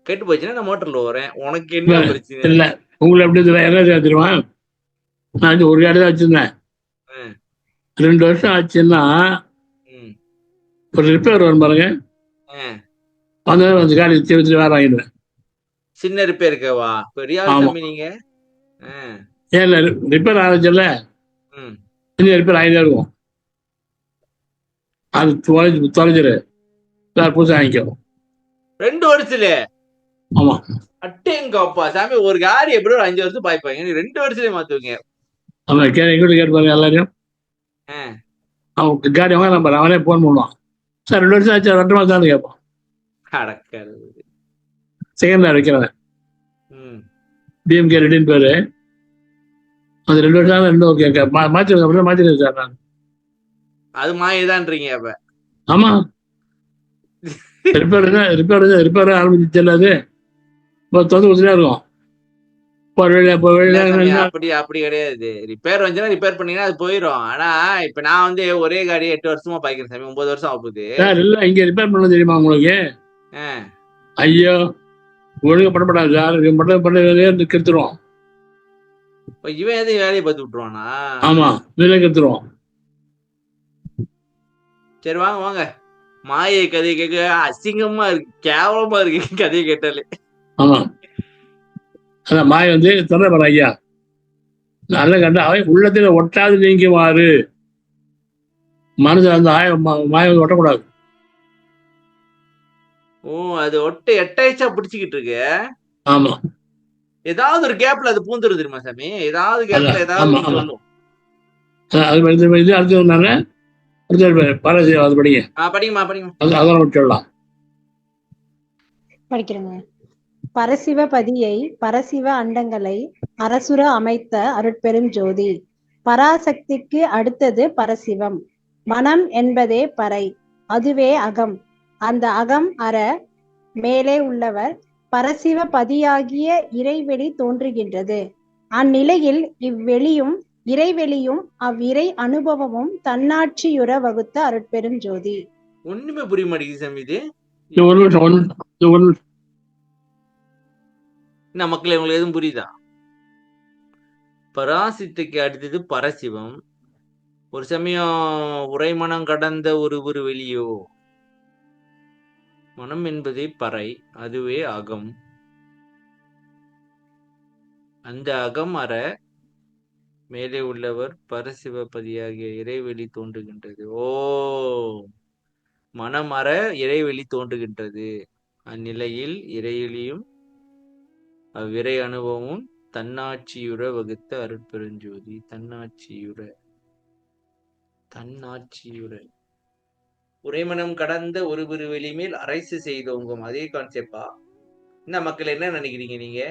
கெட்டு போச்சுன்னா நான் மோட்டர்ல வரேன், உனக்கு என்ன பிரச்சனை? இல்ல உங்களை எப்படி என்ன தெரியுமா, நான் ஒரு காடி தான் வச்சிருந்தேன். 2 வருஷம் ஆச்சுன்னா ஒரு ரிப்பேர் வரும் பாருங்க, அந்த காடி வச்சு வேற வாங்கிடுவேன். சின்ன ரிப்பேருக்கவா? பெரிய ஆள் தம்பி நீங்க. ஏன் ரிப்பேர் ஆரம்பிச்சல, இன்னும் ரிப்பேர் ஆகிட்டே இருக்கும். அது தொலைஞ்சிரு, வேற புதுசாக வாங்கிக்கோ. 2 வருஷத்துல? ஆமா. அட்டேங்கப்பா சாமி, ஒரு காடி எப்படி ஒரு 5 வருஷம் பாய்ப்பாங்க, 2 வருஷத்துலயே மாத்துவீங்க? ஆமா, கேட்டு பாருங்க எல்லாரையும். அவன் காடி வாங்க நம்ம அவனே போன் பண்ணுவான், சார் 2 வருஷம் ஆச்சு 2 மாதம் தான் கேட்பான். செகண்ட் ஹேண்ட் வைக்கிறவன் டிஎம்கே ரெடின்னு பேரு. அது 2 வருஷம் 2 மாத்திருக்கேன் மாத்திருக்கேன் சார் நான். அது மாயதான்றீங்க அப்ப? ஆமா, ரிப்பேர் ஆரம்பிச்சு அது தொந்து கொடுத்துட்டே இருக்கும். அப்படி கிடையாது, ரிப்பேர் வந்துச்சுன்னா ரிப்பேர் பண்ணீங்கன்னா அது போயிடும். ஆனா இப்ப நான் வந்து ஒரே காடி 8 வருஷமா பாய்க்கிறேன் சாமி, 9 வருஷம் ஆகுது சார். இல்ல இங்க ரிப்பேர் பண்ண தெரியுமா உங்களுக்கு? ஐயோ ஒழுங்கு பண்ணப்படாது சார், பண்ண கெடுத்துருவோம். இவன் எதுவும் வேலையை பார்த்து விட்டுருவானா? ஆமா, இதுல கெடுத்துருவோம். சரி வாங்க வாங்க, மாயை கதையை கேட்க அசிங்கமா இருக்கு, கேவலமா இருக்கு கதையை கேட்டாலே. ஆமா, அதான் மாய வந்து சொல்ற பாரு ஐயா, நல்ல கண்ட அவை உள்ளத்துல ஒட்டாது நீங்குமாறு. மனசுல அந்த மாய வந்து ஒட்டக்கூடாது. அது ஒட்ட எட்டாயிச்சா பிடிச்சிக்கிட்டு இருக்கு. ஆமா, ஏதாவது ஒரு கேப்ல அது பூந்துரு தெரியுமா சாமி? ஏதாவது கேப்ல ஏதாவது சொல்லும். அது அடுத்து வந்தாங்க, பரவாயில்ல அது படிங்க. படிங்கம்மா படிங்க, அதான் சொல்லலாம். படிக்கிறேங்க. பரசிவ பதியை பரசிவ அண்டங்களை அரசுர அமைத்த அருட்பெரும் ஜோதி. பராசக்திக்கு அடுத்தது பரசிவம். மனம் என்பதே பறை, அதுவே அகம். அந்த அகம் அற மேலே உள்ளவர் பரசிவ பதியாகிய இறைவெளி தோன்றுகின்றது. அந்நிலையில் இவ்வெளியும் இறைவெளியும் அவ்விறை அனுபவமும் தன்னாட்சியுற வகுத்த அருட்பெரும் ஜோதி. ஒண்ணுமே புரிய மாட்டேங்குது சாமி இது. என்ன மக்கள், உங்களுக்கு எதுவும் புரியுதா? பராசக்திக்கு அடுத்தது பரசிவம். ஒரு சமயம் உரைமனம் கடந்த ஒரு வெளியோ. மனம் என்பதே பறை, அதுவே அகம். அந்த அகம் அற மேலே உள்ளவர் பரசிவபதியாகிய இறைவெளி தோன்றுகின்றது. மனம் அற இறைவெளி தோன்றுகின்றது. அந்நிலையில் இறைவெளியும் அவ்விறை அனுபவமும் தன்னாட்சியுற வகுத்த அருட்பெருஞ்சோதி. தன்னாட்சியுற உரைமனம் கடந்த ஒரு வெளி மேல் அரைசு செய்தோங்கும். அதே கான்செப்டா? என்ன மக்கள், என்ன நினைக்கிறீங்க நீங்க?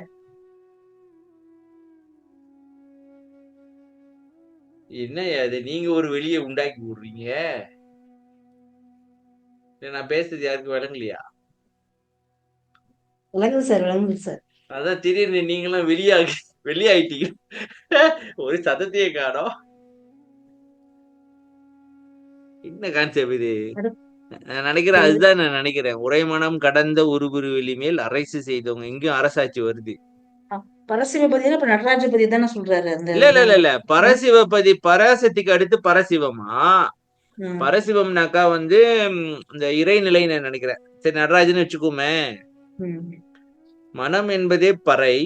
என்ன அது, நீங்க ஒரு வெளியை உண்டாக்கி விடுறீங்க. நான் பேசுறது யாருக்கு விளங்கலையா? விளங்குது சார். அதான் திடீர்னு நீங்களும் வெளியாயிட்டீங்க, ஒரு சத்தத்தையே காணோம். என்ன கான்செப்ட் இது? நான் நினைக்கிறேன், அதுதான் நான் நினைக்கிறேன். உரைமனம் கடந்த ஒரு வெளி மேல் அரசு செய்தவங்க. எங்கேயும் அரசாட்சி வருது. பரசிவபதி நடராஜபதி தானே சொல்றாரு. இல்ல பரசிவபதி பராசக்திக்கு அடுத்து பரசிவமா? பரசிவம்னாக்கா வந்து இந்த இறைநிலை நான் நினைக்கிறேன். சரி, நடராஜன் வச்சுக்கோமே. மனம் என்பதே பறை,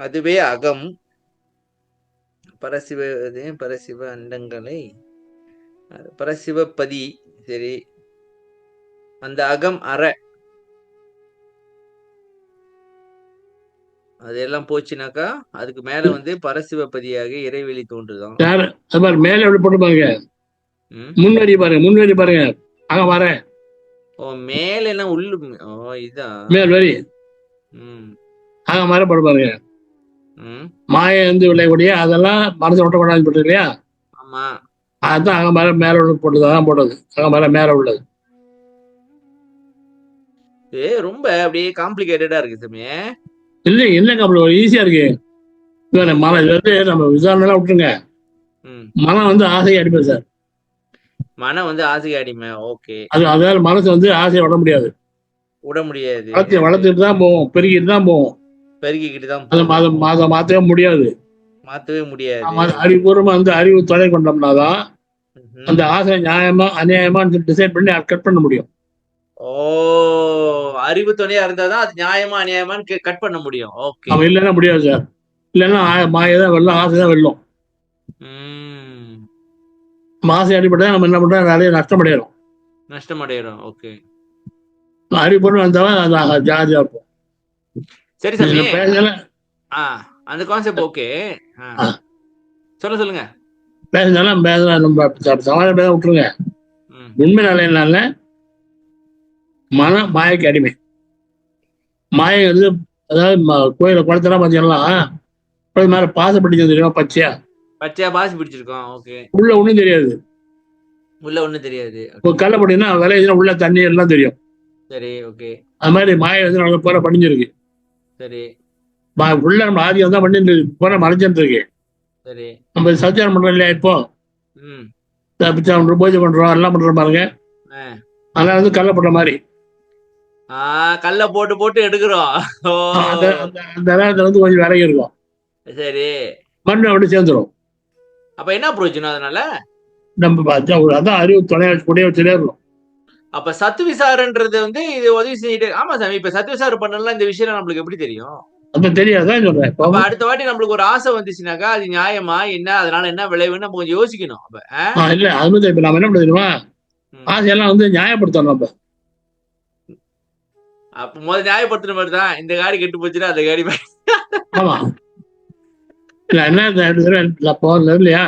அதுவே அகம். பரசிவ அண்டங்களை பரசிவபதி. சரி, அந்த அகம் அற அதெல்லாம் போச்சுனாக்கா அதுக்கு மேல வந்து பரசிவபதியாக இறைவெளி தோன்றுதான். மேல எப்படி போட்டு பாருங்க, முன்வரி பாருங்க, அங்க வர. மேல என்ன உள்ளு? இதான் மேல் வரி. அங்க மர போட்டு பாருங்க. மாய வந்து விளையக்கூடிய அதெல்லாம் மனசு ஒட்டக்கூடாதுன்னு போட்டு இல்லையா? ஆமா, அதுதான் அங்க மர மேல போட்டது. அதான் போட்டது அங்க மர மேல உள்ளது. ரொம்ப அப்படியே காம்ப்ளிகேட்டடா இருக்கு சாமி. இல்லை என்னங்க அப்படி ஈஸியா இருக்கு. இவன் மனம் இது வந்து நம்ம விசாரணை விட்டுருங்க. ம். மனம் வந்து ஆசையை அடிப்பது சார். மனம் வந்து ஆசை அடிமை. ஓகே. அதாவது மனசு வந்து ஆசையை விட முடியாது. விட முடியாது. வளர்த்துட்டு தான் போவோம், பெருகிட்டு தான் போவோம். பெருகிக்கிட்டு தான் அதை போகும். அதை மாற்றவே முடியாது. மாத்தவே முடியாது. நம்ம அறிவுபூர்வமா வந்து அறிவு தொலை கொண்டோம்னாதான் ம்ஹும். அந்த ஆசை நியாயமா அநியாயமான்னு டிசைட் பண்ணி கட் பண்ண முடியும். ஓ, அறிவு துணையா இருந்தாதான் அது நியாயமா அநியாயமான்னு கட் பண்ண முடியும். ஓகே. அவன் இல்லைன்னா முடியாது சார். இல்லைன்னா மாயதான் வெல்லும், ஆசை தான் வெல்லும். ம். நம்ம ஆசை அடிப்பட்டா நம்ம என்ன பண்றோம், நிறைய நஷ்டம் அடையிறோம். நஷ்டம் அடையிறோம். ஓகே. அறிவுபூர்வம் வந்தவன் அது ஜாதியா இருப்போம். சரி சாமி. இதுல பேசல அந்த கான்செப்ட் ஓகே. ஆ. சொல்லுங்க. பேசினாலும் நம்ம சமாதானம் பேச விட்டுருங்க. ம். உண்மை நிலை என்னால மன மாயைக்கு அடிமை. மாயை வந்து அதாவது கோயில குளத்தெல்லாம் பார்த்தீங்கன்னா மேல பாசப்பட்டு தெரியுமா, பச்சையா பச்சையா பாசி பிடிச்சிருக்கோம். ஓகே. உள்ள ஒண்ணும் தெரியாது. உள்ள ஒண்ணும் தெரியாது. இப்போ கல்ல போட்டீங்கன்னா விளையுதுன்னா உள்ள தண்ணி எல்லாம் தெரியும். சரி. ஓகே. அது மாதிரி மாயை வந்து நம்ம பூரா படிஞ்சிருக்கு. சரி. உள்ள நம்ம ஆதியம் தான் பண்ணி பூரா மறைஞ்சிட்டு இருக்கு. சரி. நம்ம சச்சாரம் பண்றோம் இல்லையா, இப்போ ம். பூஜை பண்றோம் எல்லாம் பண்றோம் பாருங்க. அதெல்லாம் வந்து கல்ல போட்ட மாதிரி கல்ல போட்டு எடுக்கிறோம். ஓ, அந்த நேரத்துல வந்து கொஞ்சம் விலகி இருக்கும். சரி. மண் அப்படி சேர்ந்துடும். அப்ப என்ன பிரயோஜனம் அதனால? நம்ம அதான் அறிவு துணையா கூடிய வச்சுட்டே. அப்ப சத்து விசாரன்றது வந்து இது உதவி செஞ்சுட்டு. ஆமா சாமி, இப்ப சத்து விசாரம் பண்ணலாம் இந்த விஷயம் நம்மளுக்கு எப்படி தெரியும்? அப்ப தெரியாதான் சொல்றேன். அப்ப அடுத்த வாட்டி நம்மளுக்கு ஒரு ஆசை வந்துச்சுனாக்கா அது நியாயமா என்ன, அதனால என்ன விளைவுன்னு நம்ம கொஞ்சம் யோசிக்கணும். அப்ப இல்ல அது மாதிரி இப்ப நம்ம என்ன பண்ணுறோமா, ஆசையெல்லாம் வந்து நியாயப்படுத்தணும். அப்ப முதல்ல நியாயப்படுத்துற மாதிரி தான். இந்த காடி கெட்டு போச்சுன்னா அந்த காடி ஆமா. இல்ல என்ன போறது இல்லையா,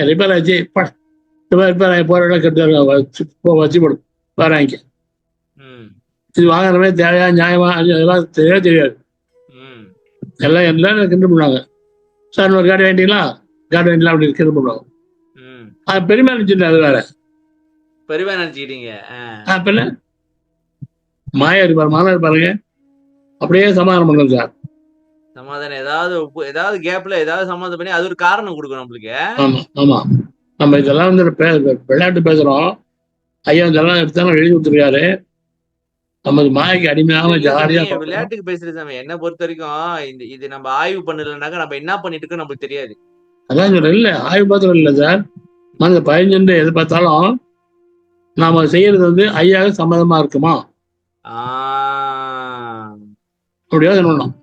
ரிப்பேர் ஆச்சு ரிப்பேர் ஆகி போற கெட்டு வச்சு போடும் வேற வாங்கிக்க. இது வாங்குறமே தேவையா நியாயமா அதெல்லாம் தெரியாது. எல்லாம் எல்லாம் கிண்டு பண்ணுவாங்க. சார் ஒரு கார்டு வேண்டிங்களா, கார்டு வேண்டிங்களா அப்படி கிண்டு பண்ணுவாங்க. அது பெருமையா நினைச்சுட்டு அது வேற பெருமையா நினைச்சுக்கிட்டீங்க. அப்ப மாயா இருப்பாரு, மானா இருப்பாருங்க, அப்படியே சமாதானம் பண்ணுங்க சார். சமாதானம் ஏதாவது கேப்ல ஏதாவது சமாதானம் பண்ணி அது ஒரு காரணம் கொடுக்கும் நம்மளுக்கு. ஆமா ஆமா. நம்ம இதெல்லாம் வந்து விளையாட்டு பேசுறோம். ஐயா இதெல்லாம் எடுத்தாலும் எழுதி கொடுத்துருக்காரு. நமது மாயைக்கு அடிமையாக ஜாலியா விளையாட்டுக்கு பேசுறது சாமி. என்ன பொறுத்த வரைக்கும் இது நம்ம ஆய்வு பண்ணலனாக்கா நம்ம என்ன பண்ணிட்டு இருக்கோம் நமக்கு தெரியாது. அதான் சொல்றேன். இல்ல ஆய்வு பாத்திரம் இல்ல சார். மனது பதினஞ்சு எது பார்த்தாலும் நாம செய்யறது வந்து ஐயாவுக்கு சம்மதமா இருக்குமா அப்படி யோசனை பண்ணோம்.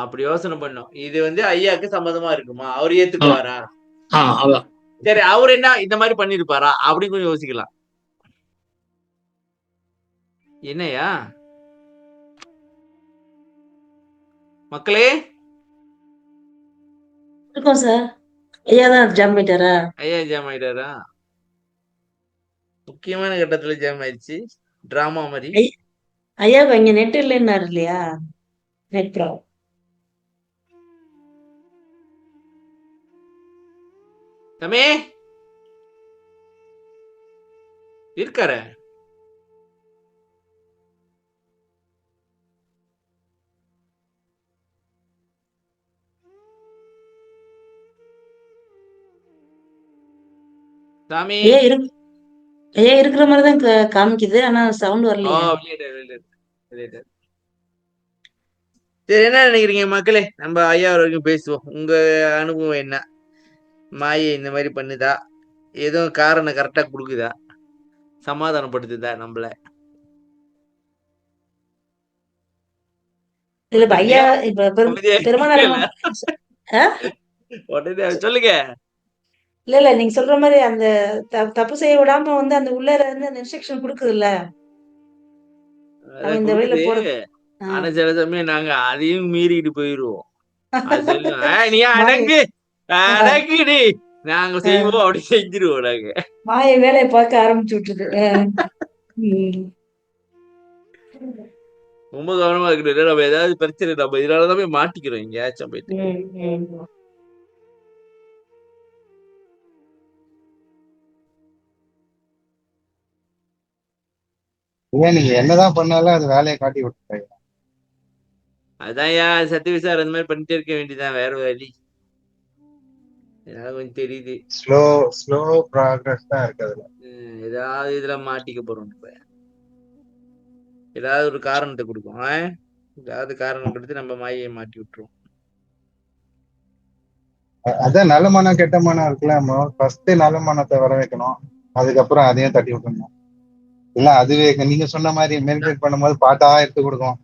அப்படி யோசனை பண்ணோம். இது வந்து ஐயாவுக்கு சம்மதமா இருக்குமா, அவர் ஏத்துக்குவாரா? அதான். சரி, அவர் என்ன இந்த மாதிரி பண்ணிருப்பாரா அப்படின்னு கொஞ்சம் யோசிக்கலாம். என்னையா மக்களே இருக்கோம் சார். ஐயா தான் ஜாம் ஆயிட்டாரா? ஐயா ஜாம் ஆயிட்டாரா? முக்கியமான கட்டத்துல ஜாம் ஆயிடுச்சு. டிராமா மாதிரி. ஐயா இங்க நெட் இல்லைன்னாரு இல்லையா, நெட் ப்ராப்ளம். தமே இருக்காரு. சாமி ஐயா இருக்கிற மாதிரிதான் காமிக்குது, ஆனா சவுண்ட் வரலையா? சரி, என்ன நினைக்கிறீங்க மக்களே? நம்ம ஐயா வரைக்கும் பேசுவோம். உங்க அனுபவம் என்ன? மாயை இந்த மாதிரி பண்ணுதா, எதுவும் காரணம் கரெக்டா கொடுக்குதா, சமாதானப்படுத்துதா நம்மள? இல்ல ஐயா இப்ப உடனே சொல்லுங்க. இல்ல நீங்க சொல்ற மாதிரி அந்த தப்பு செய்ய விடாம வந்து அந்த உள்ள இருந்து அந்த இன்ஸ்ட்ரக்ஷன் கொடுக்குதுல்ல, இந்த வழியில போறது. ஆனா சில சமயம் நாங்க அதையும் மீறிட்டு போயிருவோம். நீ அடங்கு அடங்குடி, நாங்க செய்வோம், அப்படி செஞ்சிருவோம். நாங்க மாய வேலையை பார்க்க ஆரம்பிச்சு விட்டுது. ரொம்ப கவனமா இருக்கணும். நம்ம ஏதாவது பிரச்சனை நம்ம இதனாலதான் போய் மாட்டிக்கிறோம் எங்கேயாச்சும் போயிட்டு. ஏன் நீங்க என்னதான் பண்ணாலும் அது வேலையை காட்டி விட்டுருங்க. அதான் சத்யவி சார் அந்த மாதிரி பண்ணிட்டே இருக்க வேண்டியதான், வேற வழி. ஏதாவது கொஞ்சம் தெரியுது. ஸ்லோ ஸ்லோ ப்ராக்ரஸ் தான் இருக்கு அதுல. ஏதாவது இதுல மாட்டிக்க போறோம் இப்ப. ஏதாவது ஒரு காரணத்தை கொடுக்கும். ஏதாவது காரணம் கொடுத்து நம்ம மாயை மாட்டி விட்டுருவோம். அதான் நல்ல மனம் கெட்ட மனம் இருக்குல்ல, ஃபர்ஸ்ட் நல்ல மனத்தை வர வைக்கணும், அதுக்கப்புறம் அதையும் தட்டி விட்டுணும். இல்ல அதுவே நீங்க சொன்ன மாதிரி மெடிடேட் பண்ணும்போது பாட்டா எடுத்து கொடுக்கும்.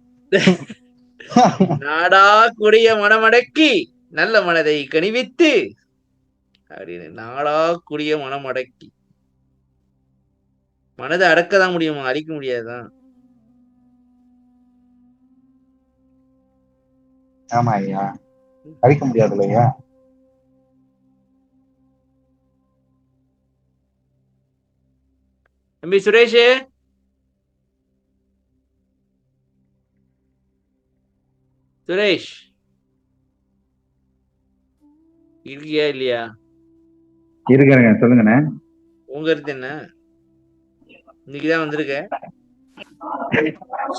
நாடா கூடிய மனமடக்கி நல்ல மனதை கனிவித்து அப்படின்னு. நாடா கூடிய மனமடக்கி. மனதை அடக்கதான் முடியுமா, அழிக்க முடியாதுதான். ஆமா ஐயா, அழிக்க முடியாது இல்லையா. தம்பி சுரேஷ், சுரேஷ் இருக்கியா இல்லையா? இருக்கிறேங்க, சொல்லுங்கண்ணே. உங்க கருத்து என்ன? இன்னைக்குதான் வந்திருக்க.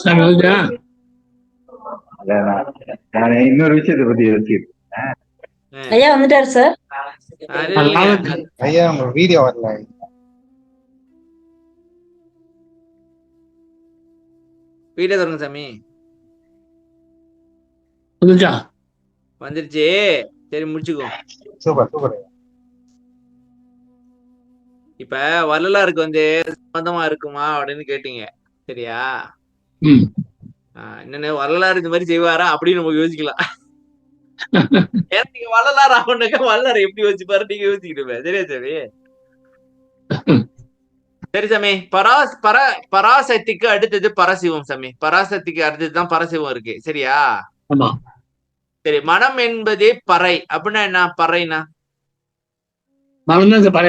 சாமி வந்துச்சா? நான் இன்னொரு விஷயத்தை பத்தி யோசிக்கிறேன். ஐயா வந்துட்டாரு சார். ஐயா உங்க வீடியோ வரல. வீடியோ தரணும் சாமி. வந்துச்சா? வந்துருச்சு. சரி முடிச்சுக்கோ. Super super. இப்ப வள்ளலாருக்கு வந்து சம்பந்தமா இருக்குமா அப்படின்னு கேட்டீங்க, சரியா? என்னன்னு வள்ளலார் இந்த மாதிரி செய்வாரா அப்படின்னு நம்ம யோசிக்கலாம். ஏன்னா நீங்க வள்ளலார் ஆகணுக்க வள்ளலார் எப்படி யோசிப்பாரு நீங்க யோசிக்கிட்டு. சரியா சரி. சரி சாமி. பராசக்திக்கு அடுத்தது பரசிவம் சாமி. பராசக்திக்கு அடுத்ததுதான் பரசிவம் இருக்கு, சரியா? சரி. மனம் என்பதே பறை அப்படின்னா என்ன? பறைனா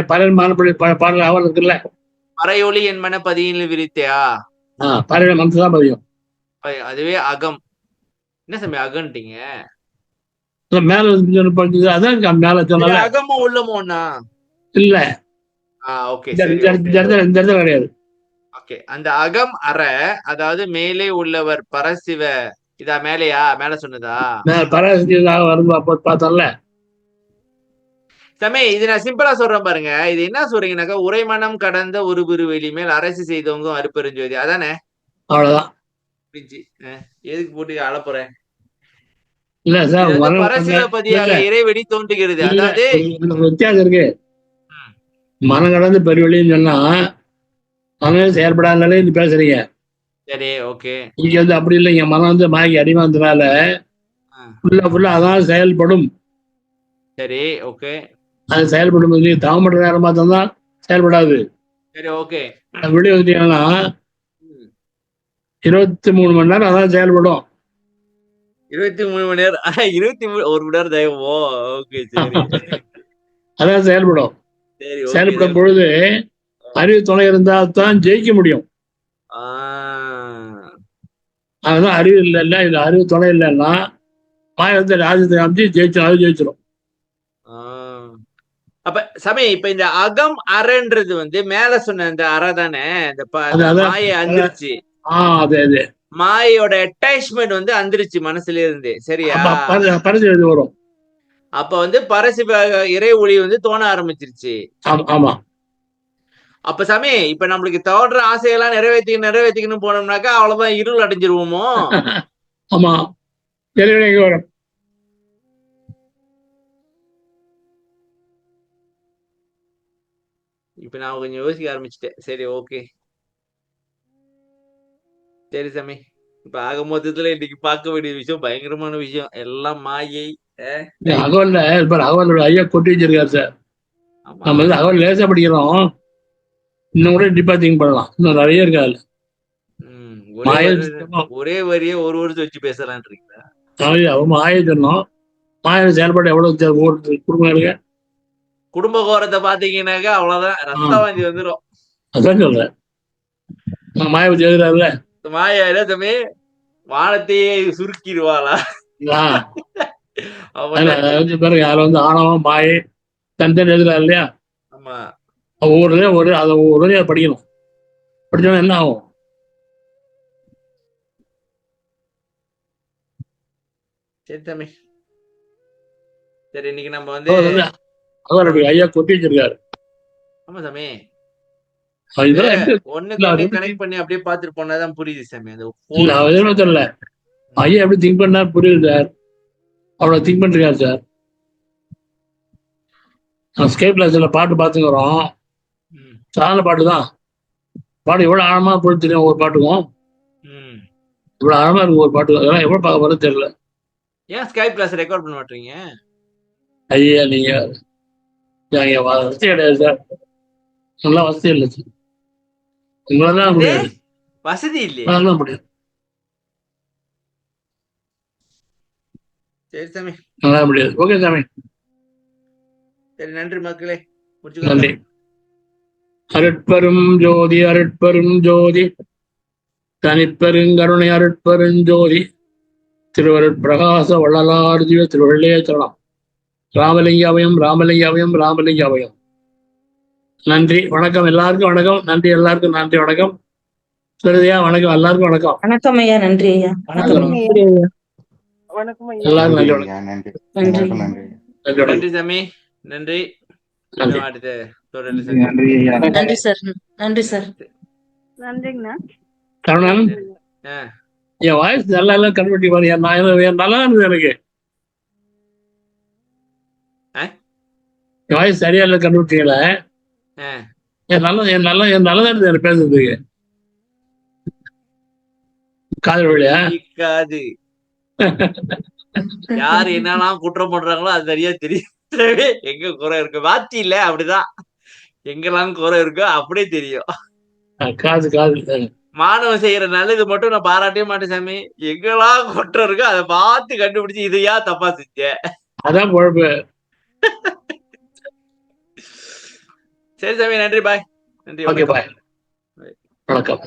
பாடல் இருக்குல்ல, பறையொலி என் மன பதியில் விரித்தையா? மனசுதான் பதியும். அதுவே அகம். என்ன சாமி அகம்ட்டீங்க? மேல அதான் மேல சொன்ன அகமோ உள்ளமோன்னா இல்ல. ஓகே கிடையாது. ஓகே. அந்த அகம் அற, அதாவது மேலே உள்ளவர் பரசிவ. இதா மேலையா? மேல சொன்னதா? பராசக்தியாக வரும்போது பார்த்தோம்ல சாமி. இது நான் சிம்பிளா சொல்றேன் பாருங்க. இது என்ன சொல்றீங்கன்னாக்கா, உரைமனம் கடந்த ஒரு வெளி மேல் அரசு செய்தவங்க அருப்பெருஞ்சோதி, அதானே? அவ்வளவுதான். எதுக்கு போட்டு அழப்புறேன்? இல்ல சார், பரசிவபதியாக இறைவெளி தோன்றுகிறது. அதாவது வித்தியாசம் இருக்கு. மனம் கடந்து பெருவெளின்னு சொன்னா மனம் செயல்படாதனாலே நீ பேசுறீங்க. சரி ஓகே. இங்க வந்து அப்படி இல்லைங்க. மனம் வந்து மாய்க்கு அடிமாந்தனால ஃபுல்லா அதான் செயல்படும். சரி ஓகே. அது செயல்படும். நீ தாமட நேரம் பார்த்தா செயல்படாது. சரி ஓகே. வெளியே வந்துட்டீங்கன்னா 23 மணி நேரம் அதான் செயல்படும். 23 மணி நேரம் 23 ஒரு மணி நேரம் தயவோ. ஓகே சரி. அதான் செயல்படும். செயல்படும் பொழுது அறிவு துணை இருந்தா தான் ஜெயிக்க முடியும். அதுதான் அறிவு இல்லைல்ல, இது அறிவு துணை இல்லைன்னா மாயத்தை ராஜ்யத்தை அமைச்சு ஜெயிச்சிடும். அப்ப சாமி, இப்ப இந்த அகம் அறன்றது வந்து மேல சொன்ன இந்த அற தானே? இந்த மாயை அந்திருச்சு. அதே மாயோட அட்டாச்மெண்ட் வந்து அந்திருச்சு மனசுல இருந்து, சரியா? பரிசு வரும். அப்ப வந்து பரசிவ இறை ஒளி வந்து தோண ஆரம்பிச்சிருச்சு. ஆமா. அப்ப சாமி, இப்ப நம்மளுக்கு தோன்ற ஆசையெல்லாம் நிறைவேற்றிக்கணும் போனோம்னாக்கா அவ்வளவுதான், இருள் அடைஞ்சிருவோமோ? ஆமா, வரும். இப்ப நான் கொஞ்சம் யோசிக்க ஆரம்பிச்சுட்டேன். சரி ஓகே. சரி சாமி. இப்ப ஆக மொத்தத்துல இன்னைக்கு பார்க்க வேண்டிய விஷயம் பயங்கரமான விஷயம். எல்லாம் மாயை. அகவல் ஐயா கொட்டி வச்சிருக்காரு சார். நம்ம வந்து அகவல் லேசா படிக்கிறோம், இன்னும் கூட டிப்பா திங்க் பண்ணலாம். இன்னும் நிறைய இருக்கு அதுல. ஒரே வரியே ஒரு வருஷம் வச்சு பேசலான்றீங்களா? மாயை சொன்னோம். மாய செயல்பாடு எவ்வளவு குடும்பம் இருக்கு. குடும்ப கோரத்தை பாத்தீங்கன்னாக்கா அவ்வளவுதான், ரத்த வாந்தி வந்துடும். அதான் சொல்றேன். மாய பத்தி எழுதுறாருல, மாயா தம்பி வானத்தையே சுருக்கிடுவாளா? பிறகு யாரும் வந்து ஆணவம் மாயை தந்தன் எழுதுறாரு இல்லையா? ஆமா. ஒவ்வொரு அதை படிக்கணும். படிச்சோன்னா என்ன ஆகும்? சரி சாமி. சரி, இன்னைக்கு நம்ம வந்து அவர் வந்து அவர் அப்படி ஐயா கொட்டி வச்சிருக்காரு. ஆமா சாமி, இதெல்லாம் எப்படி ஒண்ணுக்கு இல்ல, அது ஒண்ணு எப்படி கனெக்ட் பண்ணி அப்படியே பாத்துட்டு போனாதான் புரியுது சாமி. அந்த இல்ல, அவர் எதுவுமே தெரியல. ஐயா எப்படி திங்க் பண்ணா புரியுது சார். அவ்வளவு திங்க் பண்ணிருக்காரு சார். ஸ்கேப் கிளாஸ்ல பாட்டு பார்த்துக்கிறோம். ம், சாதாரண பாட்டு தான். பாட்டு எவ்வளவு ஆழமா போய் தெரியும் ஒரு பாட்டுக்கும். ம். இவ்வளவு ஆழமா இருக்கு ஒரு பாட்டு. அதெல்லாம் எவ்வளவு பார்க்க போறது தெரியல. ஏன் ஸ்கைப் கிளாஸ் ரெக்கார்ட் பண்ண மாட்டீங்க? ஐயா நீங்க எங்க வசதி கிடையாது சார். நல்லா வசதி இல்லை சார். உங்களால இது முடியாது. வசதி இல்லையே. உங்களால முடியாது. சரி சாமி, உங்களால முடியாது. ஓகே சாமி, சரி, நன்றி மக்களே. நன்றி. முடிச்சுக்கலாம். அருட்பெரும் ஜோதி அருட்பெரும் ஜோதி தனிப்பெருங்கருணை அருட்பெருஞ்சோதி திருவருட் பிரகாச வள்ளலார் ஜீவ திருவள்ளே சரணம். ராமலிங்க அபயம் ராமலிங்க அபயம் ராமலிங்க அபயம். நன்றி, வணக்கம் எல்லாருக்கும் வணக்கம். நன்றி எல்லாருக்கும் நன்றி, வணக்கம். சரியா, வணக்கம் எல்லாருக்கும் வணக்கம். வணக்கம் ஐயா. நன்றி ஐயா. வணக்கம். நன்றி ஐயா. எல்லாருக்கும் நன்றி நன்றி வணக்கம். ஐயா, நன்றி. நன்றி. எல்லாருக்கும் நன்றி. நன்றி வணக்கம். நன்றி சாமி, நன்றி. நன்றி. அடுத்த தொடர்ந்து சந்திப்போம். நன்றி ஐயா. நன்றி சார். நன்றி சார். கருணன், ஆ, என் வாய்ஸ் நல்லா எல்லாம் கன்வெர்ட் பண்ணி நல்லா இருந்தது எனக்கு. ஆ? என் வாய்ஸ் சரியா இல்லை கண்டுபிடிச்சீங்களே. ஆ. என் நல்லதா இருந்தது எனக்கு பேசுறதுக்கு. காதல் வழியா இருக்காது. யாரு என்னெல்லாம் குற்றம் பண்றாங்களோ அது சரியா தெரியும். எங்க குறை இருக்கு வாத்தி இல்ல, அப்படிதான். எங்கெல்லாம் குறை இருக்கோ அப்படியே தெரியும். காது மாணவன் செய்யற நல்லது மட்டும் நான் பாராட்டவே மாட்டேன் சாமி. எங்கெல்லாம் குற்றம் இருக்கோ அதை பார்த்து கண்டுபிடிச்சு இதையா தப்பா செஞ்ச. அதான் குழப்பு. சரி சாமி, நன்றி, பாய். நன்றி, ஓகே, வணக்கம். பாய், வணக்கம்.